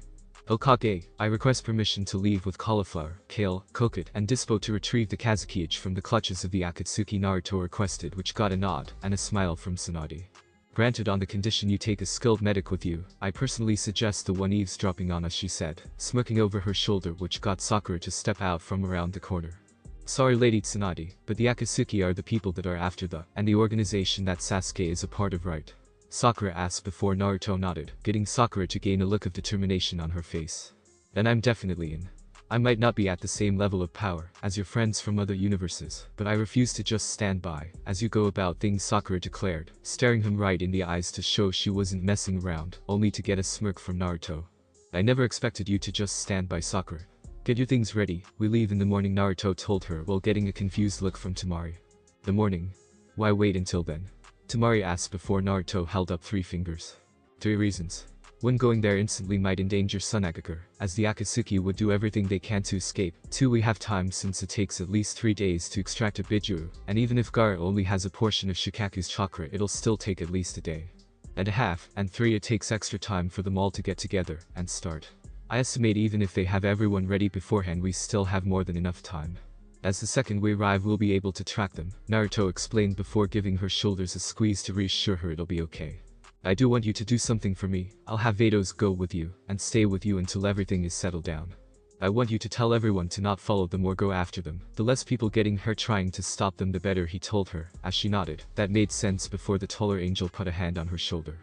Okage, I request permission to leave with Cauliflower, Kale, Kokot, and Dispo to retrieve the Kazukiage from the clutches of the Akatsuki, Naruto requested, which got a nod and a smile from Tsunade. Granted, on the condition you take a skilled medic with you. I personally suggest the one eavesdropping on us, she said, smirking over her shoulder, which got Sakura to step out from around the corner. Sorry, Lady Tsunade, but the Akatsuki are the people that are after and the organization that Sasuke is a part of, right? Sakura asked before Naruto nodded, getting Sakura to gain a look of determination on her face. Then I'm definitely in. I might not be at the same level of power as your friends from other universes, but I refuse to just stand by as you go about things, Sakura declared, staring him right in the eyes to show she wasn't messing around, only to get a smirk from Naruto. I never expected you to just stand by, Sakura. Get your things ready, we leave in the morning, Naruto told her while getting a confused look from Temari. The morning? Why wait until then? Temari asked before Naruto held up 3 fingers. 3 reasons. 1. Going there instantly might endanger Sunagaker, as the Akatsuki would do everything they can to escape. 2. We have time since it takes at least 3 days to extract a Bijuu, and even if Gaara only has a portion of Shikaku's chakra, it'll still take at least a day and a half. And 3. It takes extra time for them all to get together and start. I estimate even if they have everyone ready beforehand, we still have more than enough time. As the second we arrive, we'll be able to track them, Naruto explained before giving her shoulders a squeeze to reassure her it'll be okay. I do want you to do something for me. I'll have Vados go with you and stay with you until everything is settled down. I want you to tell everyone to not follow them or go after them. The less people getting hurt trying to stop them, the better, he told her, as she nodded. That made sense before the taller angel put a hand on her shoulder.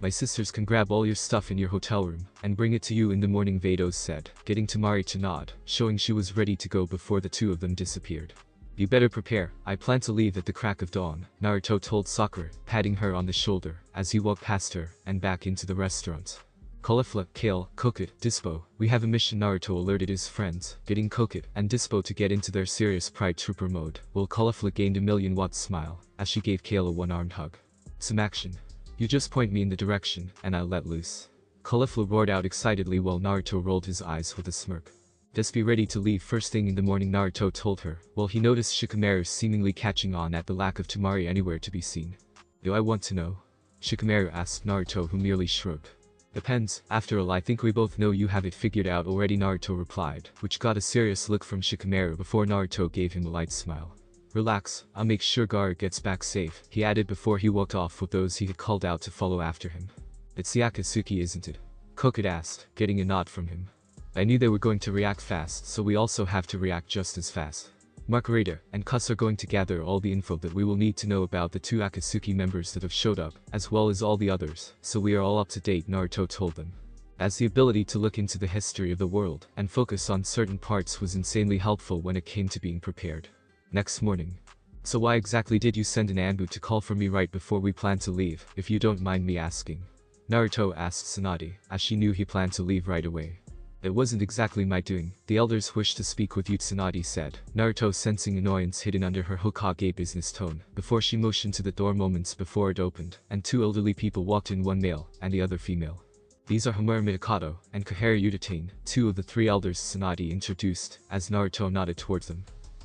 My sisters can grab all your stuff in your hotel room and bring it to you in the morning, Vados said, getting Temari to nod, showing she was ready to go before the 2 of them disappeared. You better prepare, I plan to leave at the crack of dawn, Naruto told Sakura, patting her on the shoulder as he walked past her and back into the restaurant. Caulifla, Kale, Kokut, Dispo, we have a mission, Naruto alerted his friends, getting Kokut and Dispo to get into their serious pride trooper mode, while Caulifla gained a million-watt smile as she gave Kale a one-armed hug. Some action. You just point me in the direction and I'll let loose. Caulifla roared out excitedly while Naruto rolled his eyes with a smirk. Just be ready to leave first thing in the morning, Naruto told her, while he noticed Shikamaru seemingly catching on at the lack of Temari anywhere to be seen. Do I want to know? Shikamaru asked Naruto, who merely shrugged. Depends, after all I think we both know you have it figured out already, Naruto replied, which got a serious look from Shikamaru before Naruto gave him a light smile. Relax, I'll make sure Gaara gets back safe, he added before he walked off with those he had called out to follow after him. It's the Akatsuki, isn't it? Kokut asked, getting a nod from him. I knew they were going to react fast, so we also have to react just as fast. Margarita and Kuss are going to gather all the info that we will need to know about the 2 Akatsuki members that have showed up, as well as all the others, so we are all up to date, Naruto told them. As the ability to look into the history of the world and focus on certain parts was insanely helpful when it came to being prepared. Next morning. So why exactly did you send an Anbu to call for me right before we planned to leave, if you don't mind me asking? Naruto asked Tsunade, as she knew he planned to leave right away. It wasn't exactly my doing. The elders wish to speak with you, Tsunade said, Naruto sensing annoyance hidden under her Hokage business tone, before she motioned to the door moments before it opened, and 2 elderly people walked in, one male and the other female. These are Homura Mitakato and Kohara Utatane, 2 of the 3 elders, Tsunade introduced, as Naruto nodded towards them.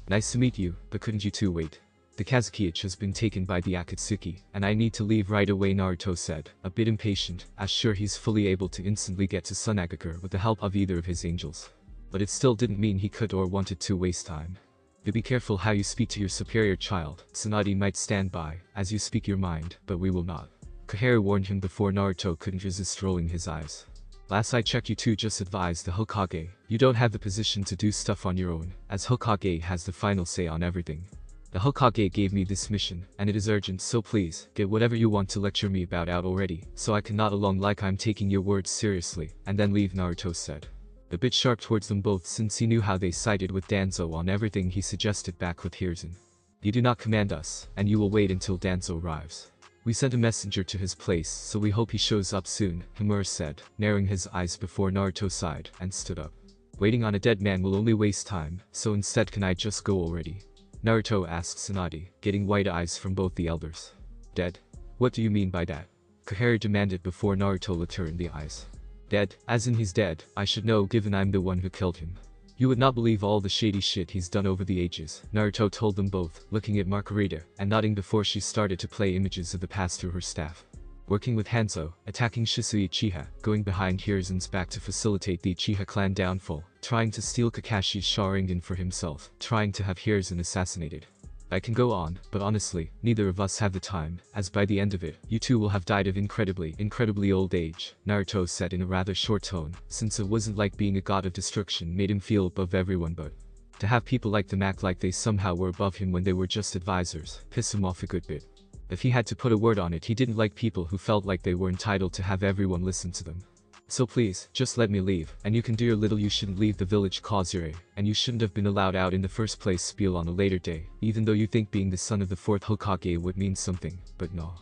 Nice to meet you, but couldn't you 2 wait? The Kazukiach has been taken by the Akatsuki, and I need to leave right away, Naruto said, a bit impatient, as sure he's fully able to instantly get to Sunagaker with the help of either of his angels. But it still didn't mean he could or wanted to waste time. You be careful how you speak to your superior, child. Tsunade might stand by as you speak your mind, but we will not. Kohara warned him before Naruto couldn't resist rolling his eyes. Last I checked, you 2 just advised the Hokage. You don't have the position to do stuff on your own, as Hokage has the final say on everything. The Hokage gave me this mission, and it is urgent, so please, get whatever you want to lecture me about out already, so I can nod along like I'm taking your words seriously, and then leave, Naruto said. A bit sharp towards them both since he knew how they sided with Danzo on everything, he suggested back with Hiruzen. You do not command us, and you will wait until Danzo arrives. We sent a messenger to his place, so we hope he shows up soon, Homura said, narrowing his eyes before Naruto sighed and stood up. Waiting on a dead man will only waste time, so instead can I just go already? Naruto asked Tsunade, getting wide eyes from both the elders. Dead? What do you mean by that? Kohara demanded before Naruto looked her in the eyes. Dead, as in he's dead, I should know given I'm the one who killed him. You would not believe all the shady shit he's done over the ages, Naruto told them both, looking at Margarita and nodding before she started to play images of the past through her staff. Working with Hanzo, attacking Shisui Uchiha, going behind Hiruzen's back to facilitate the Uchiha clan downfall, trying to steal Kakashi's Sharingan for himself, trying to have Hiruzen assassinated. I can go on, but honestly, neither of us have the time, as by the end of it, you 2 will have died of incredibly old age, Naruto said in a rather short tone, since it wasn't like being a god of destruction made him feel above everyone, but to have people like them act like they somehow were above him when they were just advisors, pissed him off a good bit. If he had to put a word on it, he didn't like people who felt like they were entitled to have everyone listen to them. So please, just let me leave, and you can do your little you shouldn't leave the village Kazure, and you shouldn't have been allowed out in the first place spiel on a later day, even though you think being the son of the 4th Hokage would mean something, but no.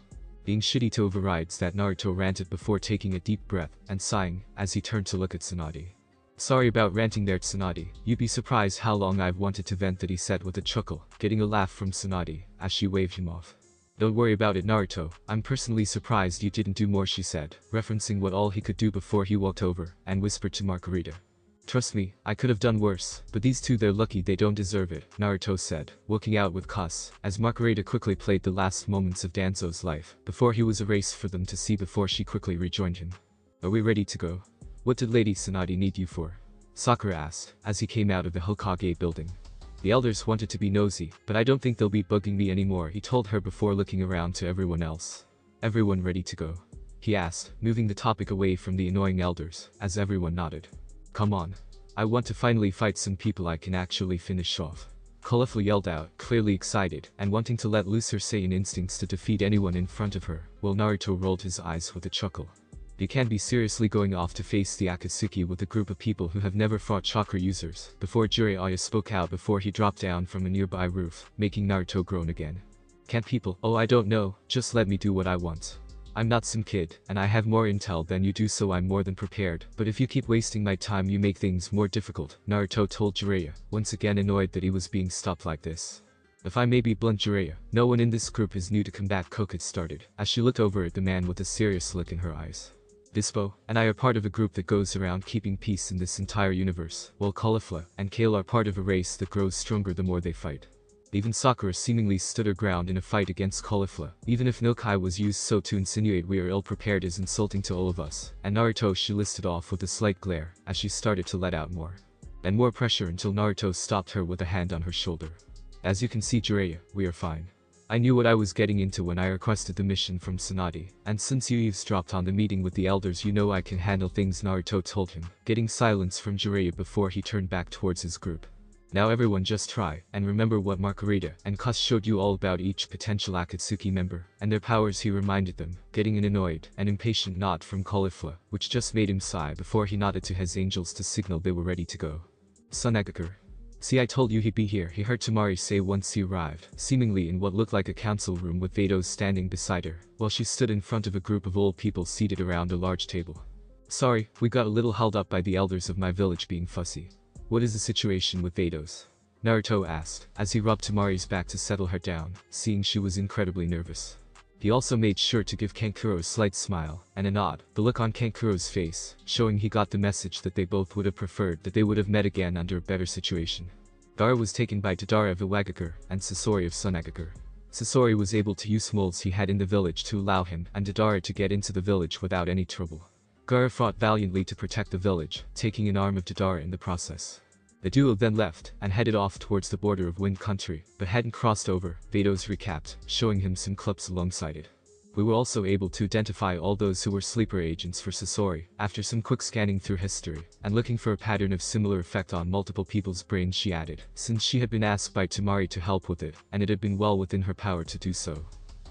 Being shitty to overrides that, Naruto ranted before taking a deep breath and sighing as he turned to look at Tsunade. Sorry about ranting there, Tsunade. You'd be surprised how long I've wanted to vent, that he said with a chuckle, getting a laugh from Tsunade as she waved him off. Don't worry about it, Naruto. I'm personally surprised you didn't do more, she said, referencing what all he could do before he walked over and whispered to Margarita. Trust me, I could have done worse, but these two, they're lucky they don't deserve it, Naruto said, walking out with Kas, as Margarita quickly played the last moments of Danzo's life before he was erased for them to see before she quickly rejoined him. Are we ready to go? What did Lady Tsunade need you for? Sakura asked, as he came out of the Hokage building. The elders wanted to be nosy, but I don't think they'll be bugging me anymore, he told her before looking around to everyone else. Everyone ready to go? He asked, moving the topic away from the annoying elders, as everyone nodded. Come on. I want to finally fight some people I can actually finish off. Caulifla yelled out, clearly excited, and wanting to let loose her Saiyan instincts to defeat anyone in front of her, while Naruto rolled his eyes with a chuckle. You can't be seriously going off to face the Akatsuki with a group of people who have never fought chakra users, before Jiraiya spoke out before he dropped down from a nearby roof, making Naruto groan again. Can't people? Oh, I don't know, just let me do what I want. I'm not some kid, and I have more intel than you do, so I'm more than prepared, but if you keep wasting my time you make things more difficult, Naruto told Jiraiya, once again annoyed that he was being stopped like this. If I may be blunt, Jiraiya, no one in this group is new to combat, Kokid started, as she looked over at the man with a serious look in her eyes. Vispo and I are part of a group that goes around keeping peace in this entire universe, while Caulifla and Kale are part of a race that grows stronger the more they fight. Even Sakura seemingly stood her ground in a fight against Caulifla, even if no Kai was used, so to insinuate we are ill-prepared is insulting to all of us, and Naruto, she listed off with a slight glare, as she started to let out more and more pressure until Naruto stopped her with a hand on her shoulder. As you can see, Jiraiya, we are fine. I knew what I was getting into when I requested the mission from Tsunade, and since you eavesdropped on the meeting with the elders, you know I can handle things, Naruto told him, getting silence from Jiraiya before he turned back towards his group. Now everyone just try and remember what Margarita and Kus showed you all about each potential Akatsuki member and their powers, he reminded them, getting an annoyed and impatient nod from Caulifla, which just made him sigh before he nodded to his angels to signal they were ready to go. Sunagakur. See, I told you he'd be here, he heard Tamari say once he arrived, seemingly in what looked like a council room with Vados standing beside her, while she stood in front of a group of old people seated around a large table. Sorry, we got a little held up by the elders of my village being fussy. What is the situation with Vados? Naruto asked, as he rubbed Tamari's back to settle her down, seeing she was incredibly nervous. He also made sure to give Kankuro a slight smile and a nod, the look on Kankuro's face showing he got the message that they both would have preferred that they would have met again under a better situation. Dara was taken by Tadara of Iwagakure and Sasori of Sunagakure. Sasori was able to use molds he had in the village to allow him and Tadara to get into the village without any trouble. Gaara fought valiantly to protect the village, taking an arm of Tadara in the process. The duo then left and headed off towards the border of Wind Country, but hadn't crossed over, Vados recapped, showing him some clips alongside it. We were also able to identify all those who were sleeper agents for Sasori, after some quick scanning through history, and looking for a pattern of similar effect on multiple people's brains, she added, since she had been asked by Tamari to help with it, and it had been well within her power to do so.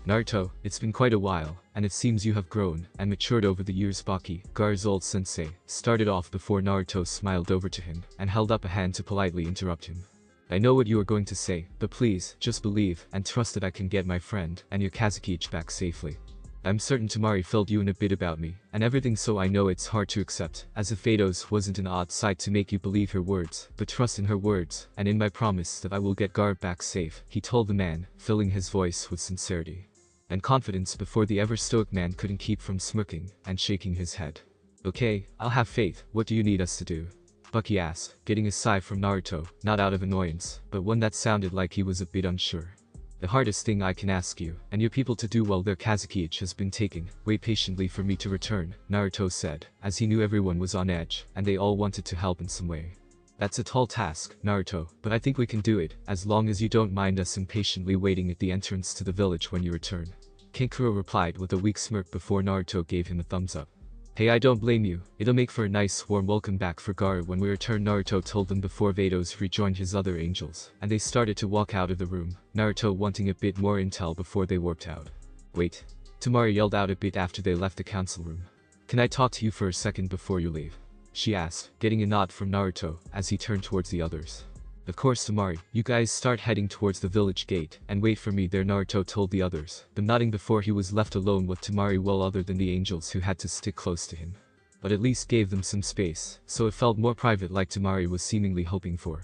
Naruto, it's been quite a while, and it seems you have grown and matured over the years. Baki, Gaara's old sensei, started off before Naruto smiled over to him and held up a hand to politely interrupt him. I know what you are going to say, but please, just believe and trust that I can get my friend and your Kazukichi back safely. I'm certain Tamari filled you in a bit about me and everything, so I know it's hard to accept, as if Vados wasn't an odd sight to make you believe her words, but trust in her words and in my promise that I will get Gaara back safe, he told the man, filling his voice with sincerity and confidence before the ever-stoic man couldn't keep from smirking and shaking his head. Okay, I'll have faith. What do you need us to do? Bucky asked, getting a sigh from Naruto, not out of annoyance, but one that sounded like he was a bit unsure. The hardest thing I can ask you and your people to do while their Kazukichi has been taken, wait patiently for me to return, Naruto said, as he knew everyone was on edge and they all wanted to help in some way. That's a tall task, Naruto, but I think we can do it, as long as you don't mind us impatiently waiting at the entrance to the village when you return. Kankuro replied with a weak smirk before Naruto gave him a thumbs up. Hey, I don't blame you, it'll make for a nice warm welcome back for Gaara when we return, Naruto told them before Vados rejoined his other angels, and they started to walk out of the room, Naruto wanting a bit more intel before they warped out. Wait. Tamari yelled out a bit after they left the council room. Can I talk to you for a second before you leave? She asked, getting a nod from Naruto as he turned towards the others. Of course Temari, you guys start heading towards the village gate and wait for me there, Naruto told the others, them nodding before he was left alone with Temari, well other than the angels who had to stick close to him. But at least gave them some space, so it felt more private like Temari was seemingly hoping for.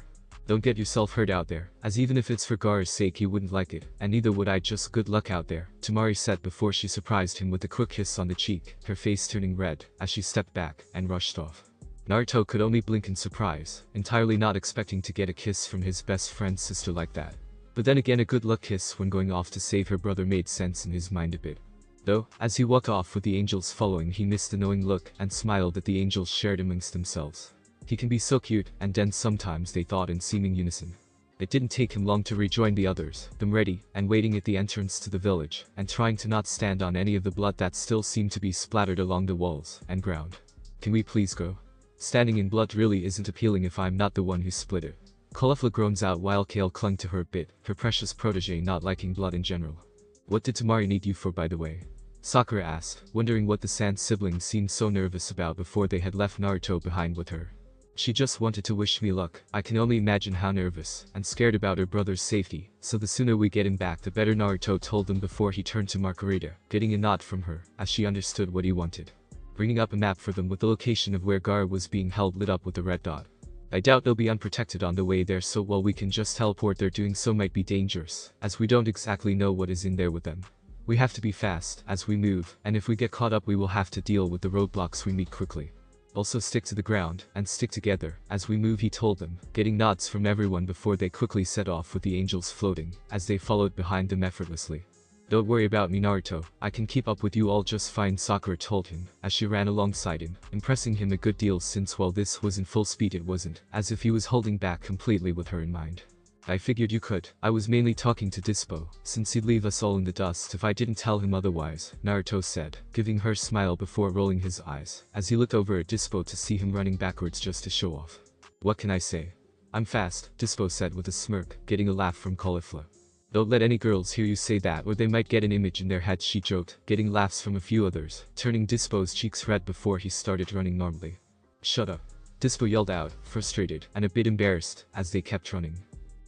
Don't get yourself hurt out there, as even if it's for Gaara's sake you wouldn't like it, and neither would I, just good luck out there, Temari said before she surprised him with a quick kiss on the cheek, her face turning red as she stepped back and rushed off. Naruto could only blink in surprise, entirely not expecting to get a kiss from his best friend's sister like that. But then again, a good luck kiss when going off to save her brother made sense in his mind a bit. Though, as he walked off with the angels following, he missed a knowing look and smiled that the angels shared amongst themselves. He can be so cute and dense sometimes, they thought in seeming unison. It didn't take him long to rejoin the others, them ready and waiting at the entrance to the village, and trying to not stand on any of the blood that still seemed to be splattered along the walls and ground. Can we please go? Standing in blood really isn't appealing if I'm not the one who split it. Caulifla groans out while Kale clung to her a bit, her precious protege not liking blood in general. What did Temari need you for, by the way? Sakura asked, wondering what the Sand siblings seemed so nervous about before they had left Naruto behind with her. She just wanted to wish me luck. I can only imagine how nervous and scared about her brother's safety, so the sooner we get him back the better, Naruto told them before he turned to Margarita, getting a nod from her as she understood what he wanted. Bringing up a map for them with the location of where Gaara was being held lit up with a red dot. I doubt they'll be unprotected on the way there, so while we can just teleport there, doing so might be dangerous, as we don't exactly know what is in there with them. We have to be fast as we move, and if we get caught up we will have to deal with the roadblocks we meet quickly. Also stick to the ground and stick together as we move, he told them, getting nods from everyone before they quickly set off with the angels floating as they followed behind them effortlessly. Don't worry about me, Naruto, I can keep up with you all just fine, Sakura told him as she ran alongside him, impressing him a good deal since while this was in full speed it wasn't as if he was holding back completely with her in mind. I figured you could. I was mainly talking to Dispo, since he'd leave us all in the dust if I didn't tell him otherwise, Naruto said, giving her a smile before rolling his eyes as he looked over at Dispo to see him running backwards just to show off. What can I say? I'm fast, Dispo said with a smirk, getting a laugh from Caulifla. Don't let any girls hear you say that or they might get an image in their head, she joked, getting laughs from a few others, turning Dispo's cheeks red before he started running normally. Shut up, Dispo yelled out, frustrated and a bit embarrassed as they kept running.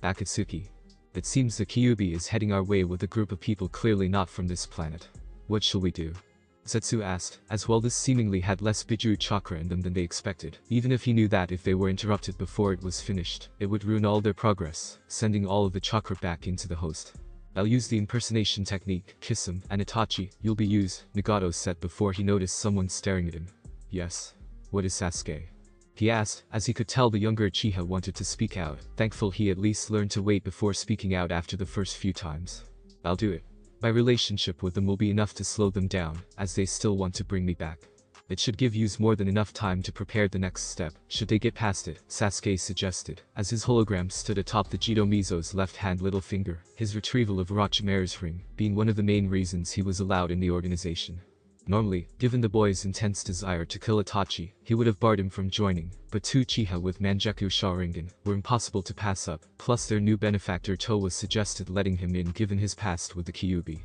Akatsuki. It seems the Kyuubi is heading our way with a group of people clearly not from this planet. What shall we do? Zetsu asked, as well this seemingly had less Bijuu chakra in them than they expected, even if he knew that if they were interrupted before it was finished, it would ruin all their progress, sending all of the chakra back into the host. I'll use the impersonation technique, kiss him, and Itachi, you'll be used, Nagato said before he noticed someone staring at him. Yes. What is Sasuke? He asked, as he could tell the younger Uchiha wanted to speak out, thankful he at least learned to wait before speaking out after the first few times. I'll do it. My relationship with them will be enough to slow them down, as they still want to bring me back. It should give you more than enough time to prepare the next step, should they get past it, Sasuke suggested, as his hologram stood atop the Jito Mizo's left-hand little finger, his retrieval of Orochimaru's ring being one of the main reasons he was allowed in the organization. Normally, given the boy's intense desire to kill Itachi, he would have barred him from joining, but two Uchiha with Mangekyou Sharingan were impossible to pass up, plus their new benefactor Towa suggested letting him in given his past with the Kyuubi.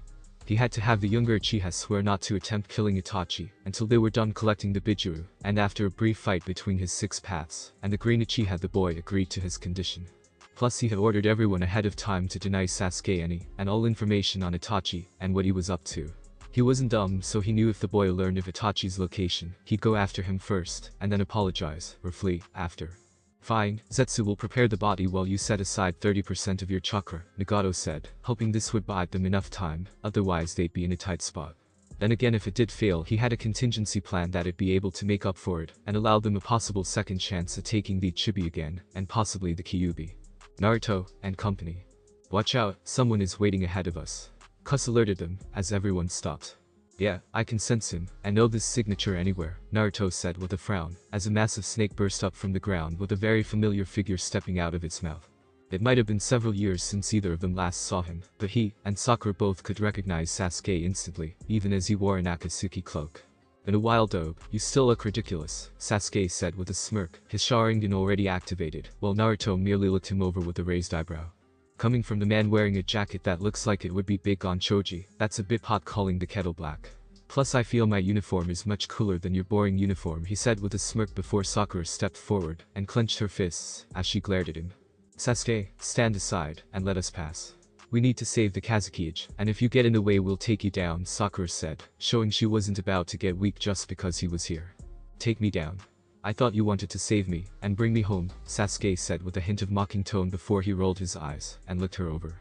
He had to have the younger Uchiha swear not to attempt killing Itachi until they were done collecting the Bijuu, and after a brief fight between his 6 paths and the green Uchiha, the boy agreed to his condition. Plus he had ordered everyone ahead of time to deny Sasuke any and all information on Itachi and what he was up to. He wasn't dumb, so he knew if the boy learned of Itachi's location, he'd go after him first, and then apologize, or flee, after. Fine, Zetsu will prepare the body while you set aside 30% of your chakra, Nagato said, hoping this would buy them enough time, otherwise they'd be in a tight spot. Then again, if it did fail, he had a contingency plan that'd be able to make up for it, and allow them a possible second chance at taking the Chibi again, and possibly the Kyuubi. Naruto and company. Watch out, someone is waiting ahead of us. Kus alerted them, as everyone stopped. Yeah, I can sense him, and know this signature anywhere, Naruto said with a frown, as a massive snake burst up from the ground with a very familiar figure stepping out of its mouth. It might have been several years since either of them last saw him, but he and Sakura both could recognize Sasuke instantly, even as he wore an Akatsuki cloak. In a wild dobe, you still look ridiculous, Sasuke said with a smirk, his Sharingan already activated, while Naruto merely looked him over with a raised eyebrow. Coming from the man wearing a jacket that looks like it would be big on Choji, that's a bit hot, calling the kettle black. Plus I feel my uniform is much cooler than your boring uniform, he said with a smirk before Sakura stepped forward and clenched her fists as she glared at him. Sasuke, stand aside and let us pass. We need to save the Kazekage, and if you get in the way we'll take you down, Sakura said, showing she wasn't about to get weak just because he was here. Take me down. I thought you wanted to save me and bring me home, Sasuke said with a hint of mocking tone before he rolled his eyes and looked her over.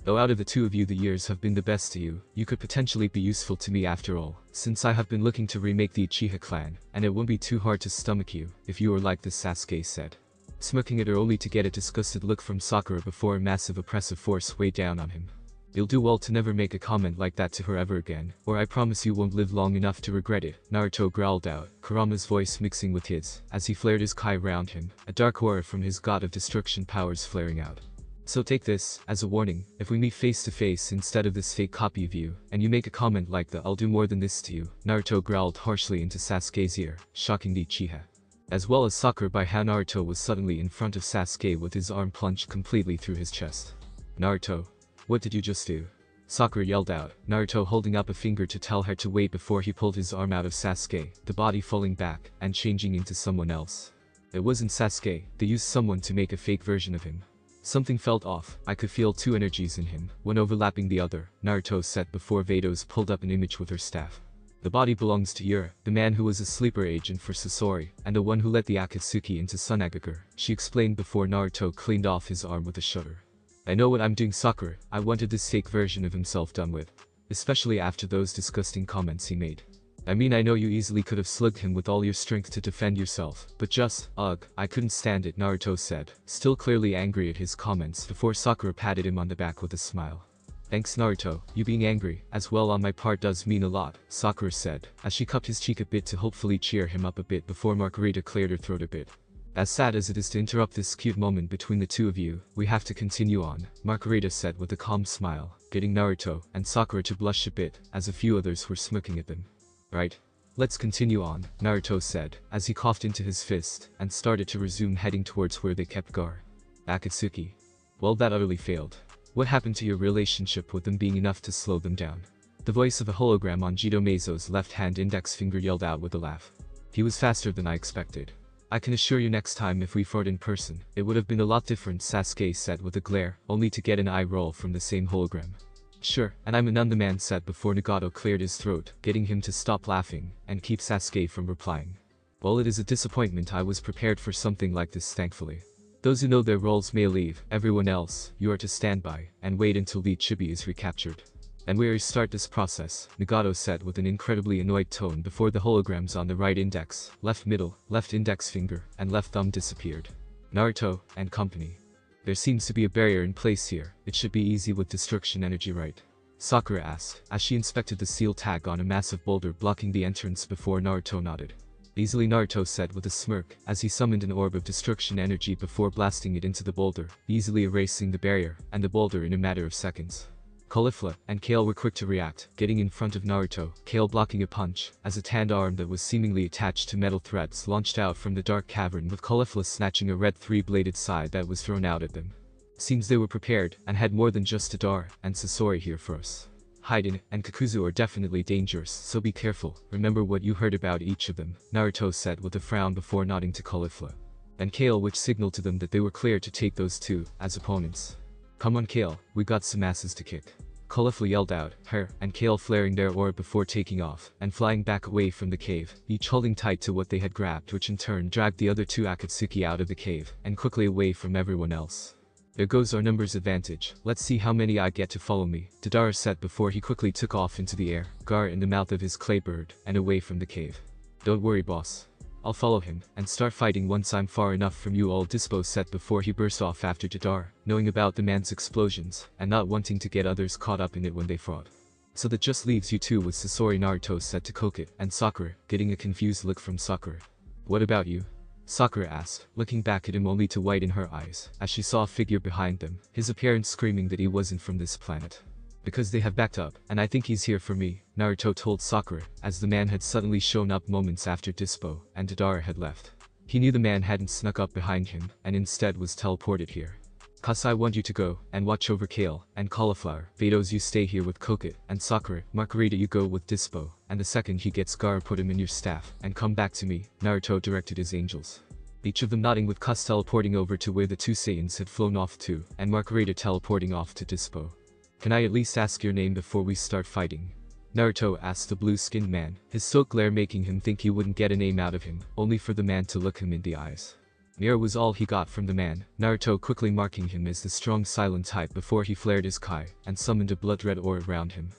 Though out of the two of you the years have been the best to you, you could potentially be useful to me after all, since I have been looking to remake the Uchiha clan, and it won't be too hard to stomach you if you were like this, Sasuke said, smirking at her only to get a disgusted look from Sakura before a massive oppressive force weighed down on him. You'll do well to never make a comment like that to her ever again, or I promise you won't live long enough to regret it, Naruto growled out, Kurama's voice mixing with his, as he flared his kai round him, a dark aura from his god of destruction powers flaring out. So take this as a warning, if we meet face to face instead of this fake copy of you, and you make a comment like that, I'll do more than this to you, Naruto growled harshly into Sasuke's ear, shocking the Uchiha, as well as Sakura by how Naruto was suddenly in front of Sasuke with his arm plunged completely through his chest. Naruto. What did you just do? Sakura yelled out, Naruto holding up a finger to tell her to wait before he pulled his arm out of Sasuke, the body falling back and changing into someone else. It wasn't Sasuke, they used someone to make a fake version of him. Something felt off, I could feel two energies in him, one overlapping the other, Naruto said before Vados pulled up an image with her staff. The body belongs to Yura, the man who was a sleeper agent for Sasori, and the one who let the Akatsuki into Tsunagaga, she explained before Naruto cleaned off his arm with a shudder. I know what I'm doing, Sakura, I wanted this fake version of himself done with. Especially after those disgusting comments he made. I mean, I know you easily could have slugged him with all your strength to defend yourself, but just, ugh, I couldn't stand it, Naruto said, still clearly angry at his comments before Sakura patted him on the back with a smile. Thanks Naruto, you being angry, as well on my part does mean a lot, Sakura said, as she cupped his cheek a bit to hopefully cheer him up a bit before Margarita cleared her throat a bit. As sad as it is to interrupt this cute moment between the two of you, we have to continue on, Margarita said with a calm smile, getting Naruto and Sakura to blush a bit, as a few others were smirking at them. Right. Let's continue on, Naruto said, as he coughed into his fist, and started to resume heading towards where they kept Gar. Akatsuki. Well, that utterly failed. What happened to your relationship with them being enough to slow them down? The voice of a hologram on Jito Meizo's left-hand index finger yelled out with a laugh. He was faster than I expected. I can assure you next time if we fought in person, it would have been a lot different, Sasuke said with a glare, only to get an eye roll from the same hologram. Sure, and I'm none, the man said before Nagato cleared his throat, getting him to stop laughing, and keep Sasuke from replying. Well, it is a disappointment, I was prepared for something like this, thankfully. Those who know their roles may leave, everyone else, you are to stand by, and wait until the Chibi is recaptured. And we start this process, Nagato said with an incredibly annoyed tone before the holograms on the right index, left middle, left index finger, and left thumb disappeared. Naruto, and company. There seems to be a barrier in place here, it should be easy with destruction energy, right? Sakura asked, as she inspected the seal tag on a massive boulder blocking the entrance before Naruto nodded. Easily, Naruto said with a smirk, as he summoned an orb of destruction energy before blasting it into the boulder, easily erasing the barrier and the boulder in a matter of seconds. Caulifla and Kale were quick to react, getting in front of Naruto, Kale blocking a punch, as a tanned arm that was seemingly attached to metal threads launched out from the dark cavern with Caulifla snatching a red three-bladed scythe that was thrown out at them. Seems they were prepared, and had more than just Tadar and Sasori here for us. Haiden and Kakuzu are definitely dangerous, so be careful, remember what you heard about each of them, Naruto said with a frown before nodding to Caulifla. And Kale, which signaled to them that they were clear to take those two as opponents. Come on Kale, we got some asses to kick. Caulifla yelled out, her and Kale flaring their orb before taking off, and flying back away from the cave, each holding tight to what they had grabbed, which in turn dragged the other two Akatsuki out of the cave, and quickly away from everyone else. There goes our numbers advantage, let's see how many I get to follow me, Tadara said before he quickly took off into the air, Gar in the mouth of his clay bird, and away from the cave. Don't worry boss. I'll follow him, and start fighting once I'm far enough from you all, Dispo said before he burst off after Tadara, knowing about the man's explosions, and not wanting to get others caught up in it when they fought. So that just leaves you two with Sasori, Naruto said to Koke and Sakura, getting a confused look from Sakura. What about you? Sakura asked, looking back at him only to widen her eyes, as she saw a figure behind them, his appearance screaming that he wasn't from this planet. Because they have backed up, and I think he's here for me, Naruto told Sakura, as the man had suddenly shown up moments after Dispo and Tadara had left. He knew the man hadn't snuck up behind him, and instead was teleported here. Cause I want you to go and watch over Kale and Cauliflower. Vados, you stay here with Kokit and Sakura. Margarita, you go with Dispo, and the second he gets Gar, put him in your staff and come back to me. Naruto directed his angels. Each of them nodding, with Cus teleporting over to where the two Saiyans had flown off to, and Margarita teleporting off to Dispo. Can I at least ask your name before we start fighting? Naruto asked the blue-skinned man, his silk glare making him think he wouldn't get a name out of him, only for the man to look him in the eyes. Mira was all he got from the man, Naruto quickly marking him as the strong silent type before he flared his Kai and summoned a blood-red aura around him.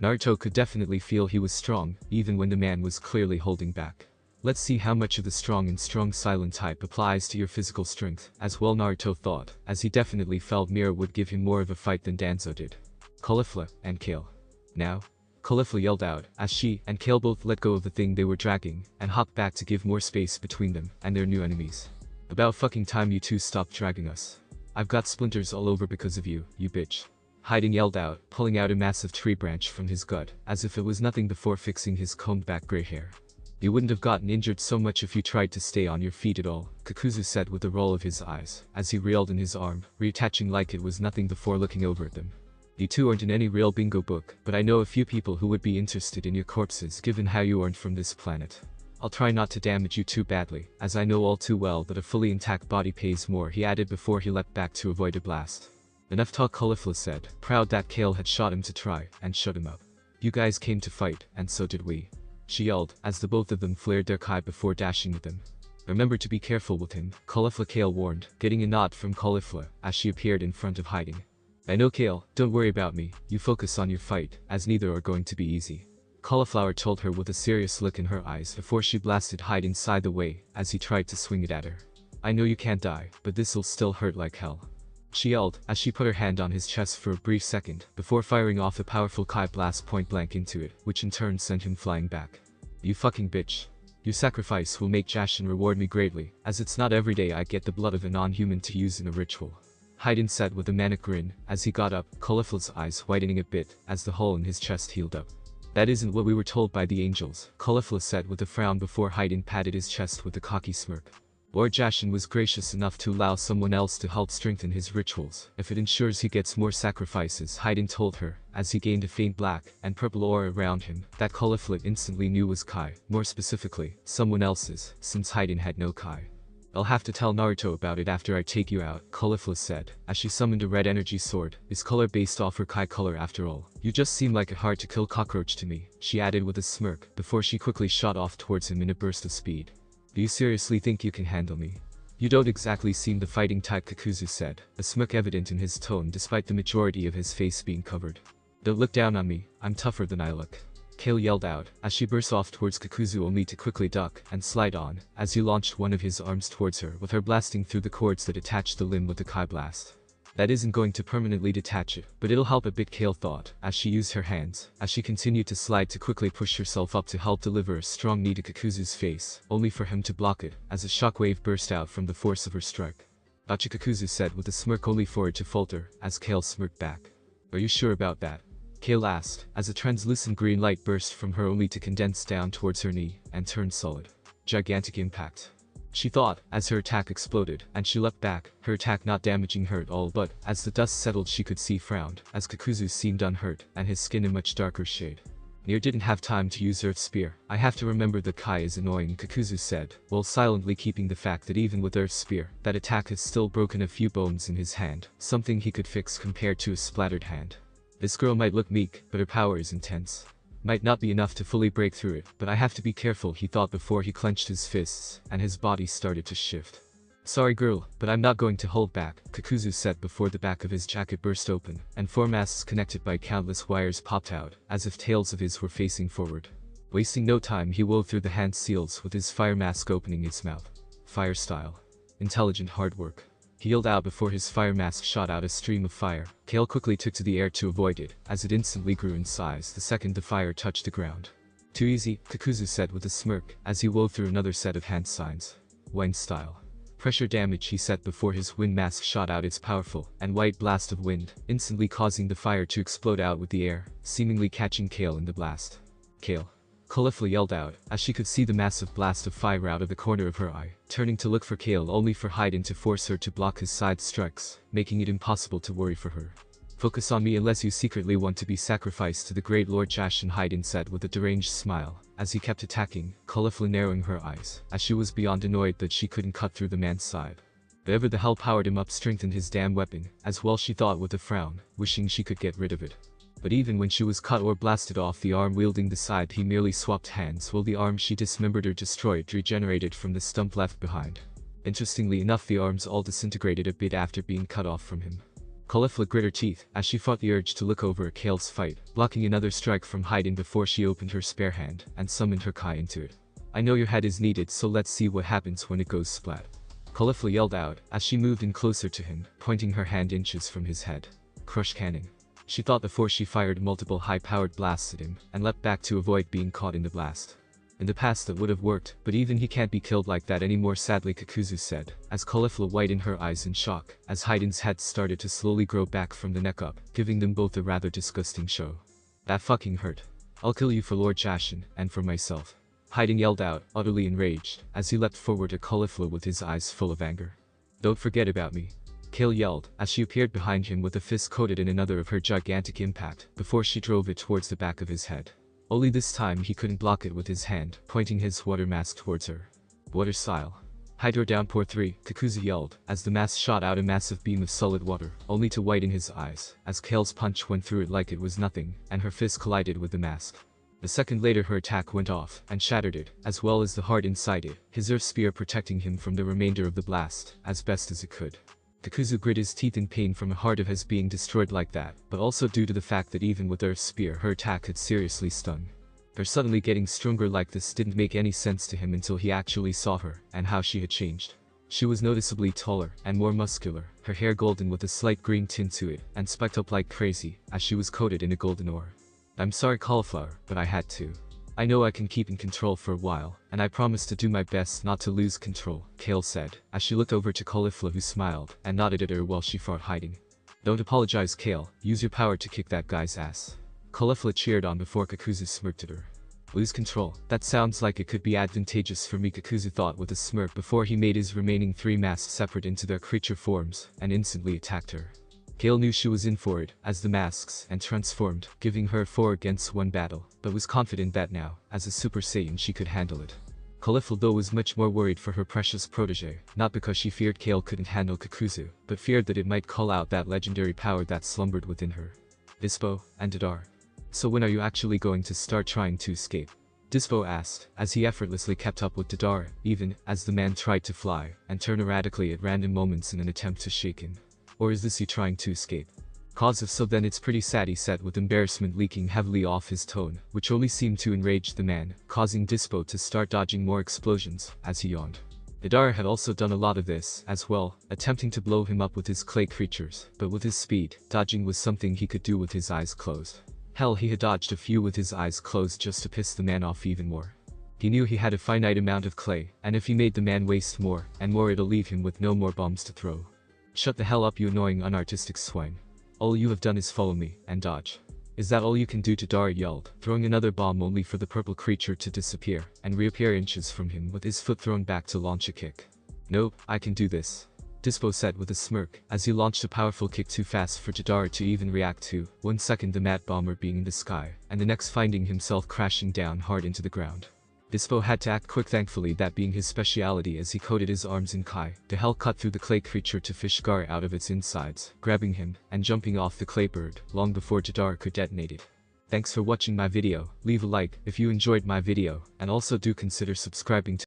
Naruto could definitely feel he was strong, even when the man was clearly holding back. Let's see how much of the strong silent type applies to your physical strength, as well, Naruto thought, as he definitely felt Mira would give him more of a fight than Danzo did. Cauliflower and Kale. Now? Cauliflower yelled out, as she and Kale both let go of the thing they were dragging, and hopped back to give more space between them and their new enemies. About fucking time you two stopped dragging us. I've got splinters all over because of you, you bitch. Hayden yelled out, pulling out a massive tree branch from his gut, as if it was nothing before fixing his combed-back gray hair. You wouldn't have gotten injured so much if you tried to stay on your feet at all, Kakuzu said with a roll of his eyes, as he reeled in his arm, reattaching like it was nothing before looking over at them. You two aren't in any real bingo book, but I know a few people who would be interested in your corpses given how you aren't from this planet. I'll try not to damage you too badly, as I know all too well that a fully intact body pays more, he added before he leapt back to avoid a blast. Enough talk, Cauliflower said, proud that Kale had shot him to try and shut him up. You guys came to fight, and so did we. She yelled, as the both of them flared their Kai before dashing with them. Remember to be careful with him, Cauliflower, Kale warned, getting a nod from Cauliflower as she appeared in front of Hiding. I know, Kale, don't worry about me, you focus on your fight, as neither are going to be easy. Cauliflower told her with a serious look in her eyes before she blasted Hyde inside the way as he tried to swing it at her. I know you can't die, but this'll still hurt like hell. She yelled as she put her hand on his chest for a brief second before firing off a powerful Kai blast point blank into it, which in turn sent him flying back. You fucking bitch. Your sacrifice will make Jashin reward me greatly, as it's not every day I get the blood of a non-human to use in a ritual. Hayden said with a manic grin as he got up, Cauliflower's eyes whitening a bit as the hole in his chest healed up. That isn't what we were told by the angels, Cauliflower said with a frown before Hayden patted his chest with a cocky smirk. Lord Jashin was gracious enough to allow someone else to help strengthen his rituals, if it ensures he gets more sacrifices, Hayden told her, as he gained a faint black and purple aura around him that Cauliflower instantly knew was Kai, more specifically, someone else's, since Hayden had no Kai. I'll have to tell Naruto about it after I take you out, Cauliflower said, as she summoned a red energy sword, his color based off her Kai color after all. You just seem like a hard-to-kill cockroach to me, she added with a smirk, before she quickly shot off towards him in a burst of speed. Do you seriously think you can handle me? You don't exactly seem the fighting type, Kakuzu said, a smirk evident in his tone despite the majority of his face being covered. Don't look down on me, I'm tougher than I look. Kale yelled out, as she burst off towards Kakuzu only to quickly duck and slide on, as he launched one of his arms towards her with her blasting through the cords that attached the limb with the Kai blast. That isn't going to permanently detach it, but it'll help a bit, Kale thought, as she used her hands, as she continued to slide to quickly push herself up to help deliver a strong knee to Kakuzu's face, only for him to block it, as a shockwave burst out from the force of her strike. Gotcha, Kakuzu said with a smirk only for it to falter, as Kale smirked back. Are you sure about that? Kale asked, as a translucent green light burst from her only to condense down towards her knee and turn solid. Gigantic impact. She thought, as her attack exploded, and she leapt back, her attack not damaging her at all, but, as the dust settled she could see frowned, as Kakuzu seemed unhurt, and his skin a much darker shade. Nier didn't have time to use Earth's Spear. I have to remember that Kai is annoying, Kakuzu said, while silently keeping the fact that even with Earth's Spear, that attack has still broken a few bones in his hand, something he could fix compared to a splattered hand. This girl might look meek, but her power is intense. Might not be enough to fully break through it, but I have to be careful, he thought before he clenched his fists, and his body started to shift. Sorry girl, but I'm not going to hold back, Kakuzu said before the back of his jacket burst open, and four masks connected by countless wires popped out, as if tails of his were facing forward. Wasting no time, he wove through the hand seals with his fire mask opening its mouth. Fire style. Intelligent hard work. He yelled out before his fire mask shot out a stream of fire. Kale quickly took to the air to avoid it, as it instantly grew in size the second the fire touched the ground. Too easy, Kakuzu said with a smirk, as he wove through another set of hand signs. Wind style. Pressure damage, he said before his wind mask shot out its powerful and white blast of wind, instantly causing the fire to explode out with the air, seemingly catching Kale in the blast. Kale. Caulifla yelled out, as she could see the massive blast of fire out of the corner of her eye, turning to look for Kale only for Haydn to force her to block his side strikes, making it impossible to worry for her. "Focus on me unless you secretly want to be sacrificed to the great Lord Jashin," Haydn said with a deranged smile, as he kept attacking, Caulifla narrowing her eyes, as she was beyond annoyed that she couldn't cut through the man's side. Whatever the hell powered him up strengthened his damn weapon, as well she thought with a frown, wishing she could get rid of it. But even when she was cut or blasted off the arm wielding the side, he merely swapped hands while the arm she dismembered or destroyed regenerated from the stump left behind. Interestingly enough, the arms all disintegrated a bit after being cut off from him. Caulifla grit her teeth as she fought the urge to look over at Kale's fight, blocking another strike from Haydn before she opened her spare hand and summoned her Kai into it. "I know your head is needed, so let's see what happens when it goes splat." Caulifla yelled out as she moved in closer to him, pointing her hand inches from his head. Crush cannon. She thought before she fired multiple high-powered blasts at him, and leapt back to avoid being caught in the blast. "In the past that would have worked, but even he can't be killed like that anymore," sadly Kakuzu said, as Caulifla widened her eyes in shock, as Haydn's head started to slowly grow back from the neck up, giving them both a rather disgusting show. "That fucking hurt. I'll kill you for Lord Jashin, and for myself." Haydn yelled out, utterly enraged, as he leapt forward at Caulifla with his eyes full of anger. "Don't forget about me," Kale yelled, as she appeared behind him with a fist coated in another of her gigantic impact, before she drove it towards the back of his head. Only this time he couldn't block it with his hand, pointing his water mask towards her. "Water style. Hydro downpour 3, Kakuzu yelled, as the mask shot out a massive beam of solid water, only to widen his eyes, as Kale's punch went through it like it was nothing, and her fist collided with the mask. A second later her attack went off, and shattered it, as well as the heart inside it, his earth spear protecting him from the remainder of the blast, as best as it could. Kakuzu grit his teeth in pain from a heart of his being destroyed like that, but also due to the fact that even with Earth's spear her attack had seriously stung. Her suddenly getting stronger like this didn't make any sense to him until he actually saw her, and how she had changed. She was noticeably taller, and more muscular, her hair golden with a slight green tint to it, and spiked up like crazy, as she was coated in a golden ore. "I'm sorry Cauliflower, but I had to. I know I can keep in control for a while, and I promise to do my best not to lose control," Kale said, as she looked over to Caulifla, who smiled and nodded at her while she fought hiding. "Don't apologize, Kale, use your power to kick that guy's ass." Caulifla cheered on before Kakuzu smirked at her. "Lose control? That sounds like it could be advantageous for me," Kakuzu thought with a smirk before he made his remaining 3 masks separate into their creature forms, and instantly attacked her. Kale knew she was in for it, as the masks, and transformed, giving her a 4-against-1 battle, but was confident that now, as a Super Saiyan she could handle it. Caulifla though was much more worried for her precious protege, not because she feared Kale couldn't handle Kakuzu, but feared that it might call out that legendary power that slumbered within her. "Dispo, and Didar. So when are you actually going to start trying to escape?" Dispo asked, as he effortlessly kept up with Didar, even as the man tried to fly, and turn erratically at random moments in an attempt to shake him. "Or is this you trying to escape?" "Cause if so then it's pretty sad," he said with embarrassment leaking heavily off his tone, which only seemed to enrage the man, causing Dispo to start dodging more explosions, as he yawned. Didar had also done a lot of this, as well, attempting to blow him up with his clay creatures, but with his speed, dodging was something he could do with his eyes closed. Hell, he had dodged a few with his eyes closed just to piss the man off even more. He knew he had a finite amount of clay, and if he made the man waste more, and more, it'll leave him with no more bombs to throw. "Shut the hell up, you annoying unartistic swine. All you have done is follow me, and dodge. Is that all you can do?" Didar yelled, throwing another bomb only for the purple creature to disappear, and reappear inches from him with his foot thrown back to launch a kick. "Nope, I can do this," Dispo said with a smirk, as he launched a powerful kick too fast for Didar to even react to, 1 second the mad bomber being in the sky, and the next finding himself crashing down hard into the ground. Dispo had to act quick, thankfully that being his speciality, as he coated his arms in Kai, to hell cut through the clay creature to fish Gar out of its insides, grabbing him, and jumping off the clay bird, long before Didar could detonate it. Thanks for watching my video, leave a like if you enjoyed my video, and also do consider subscribing to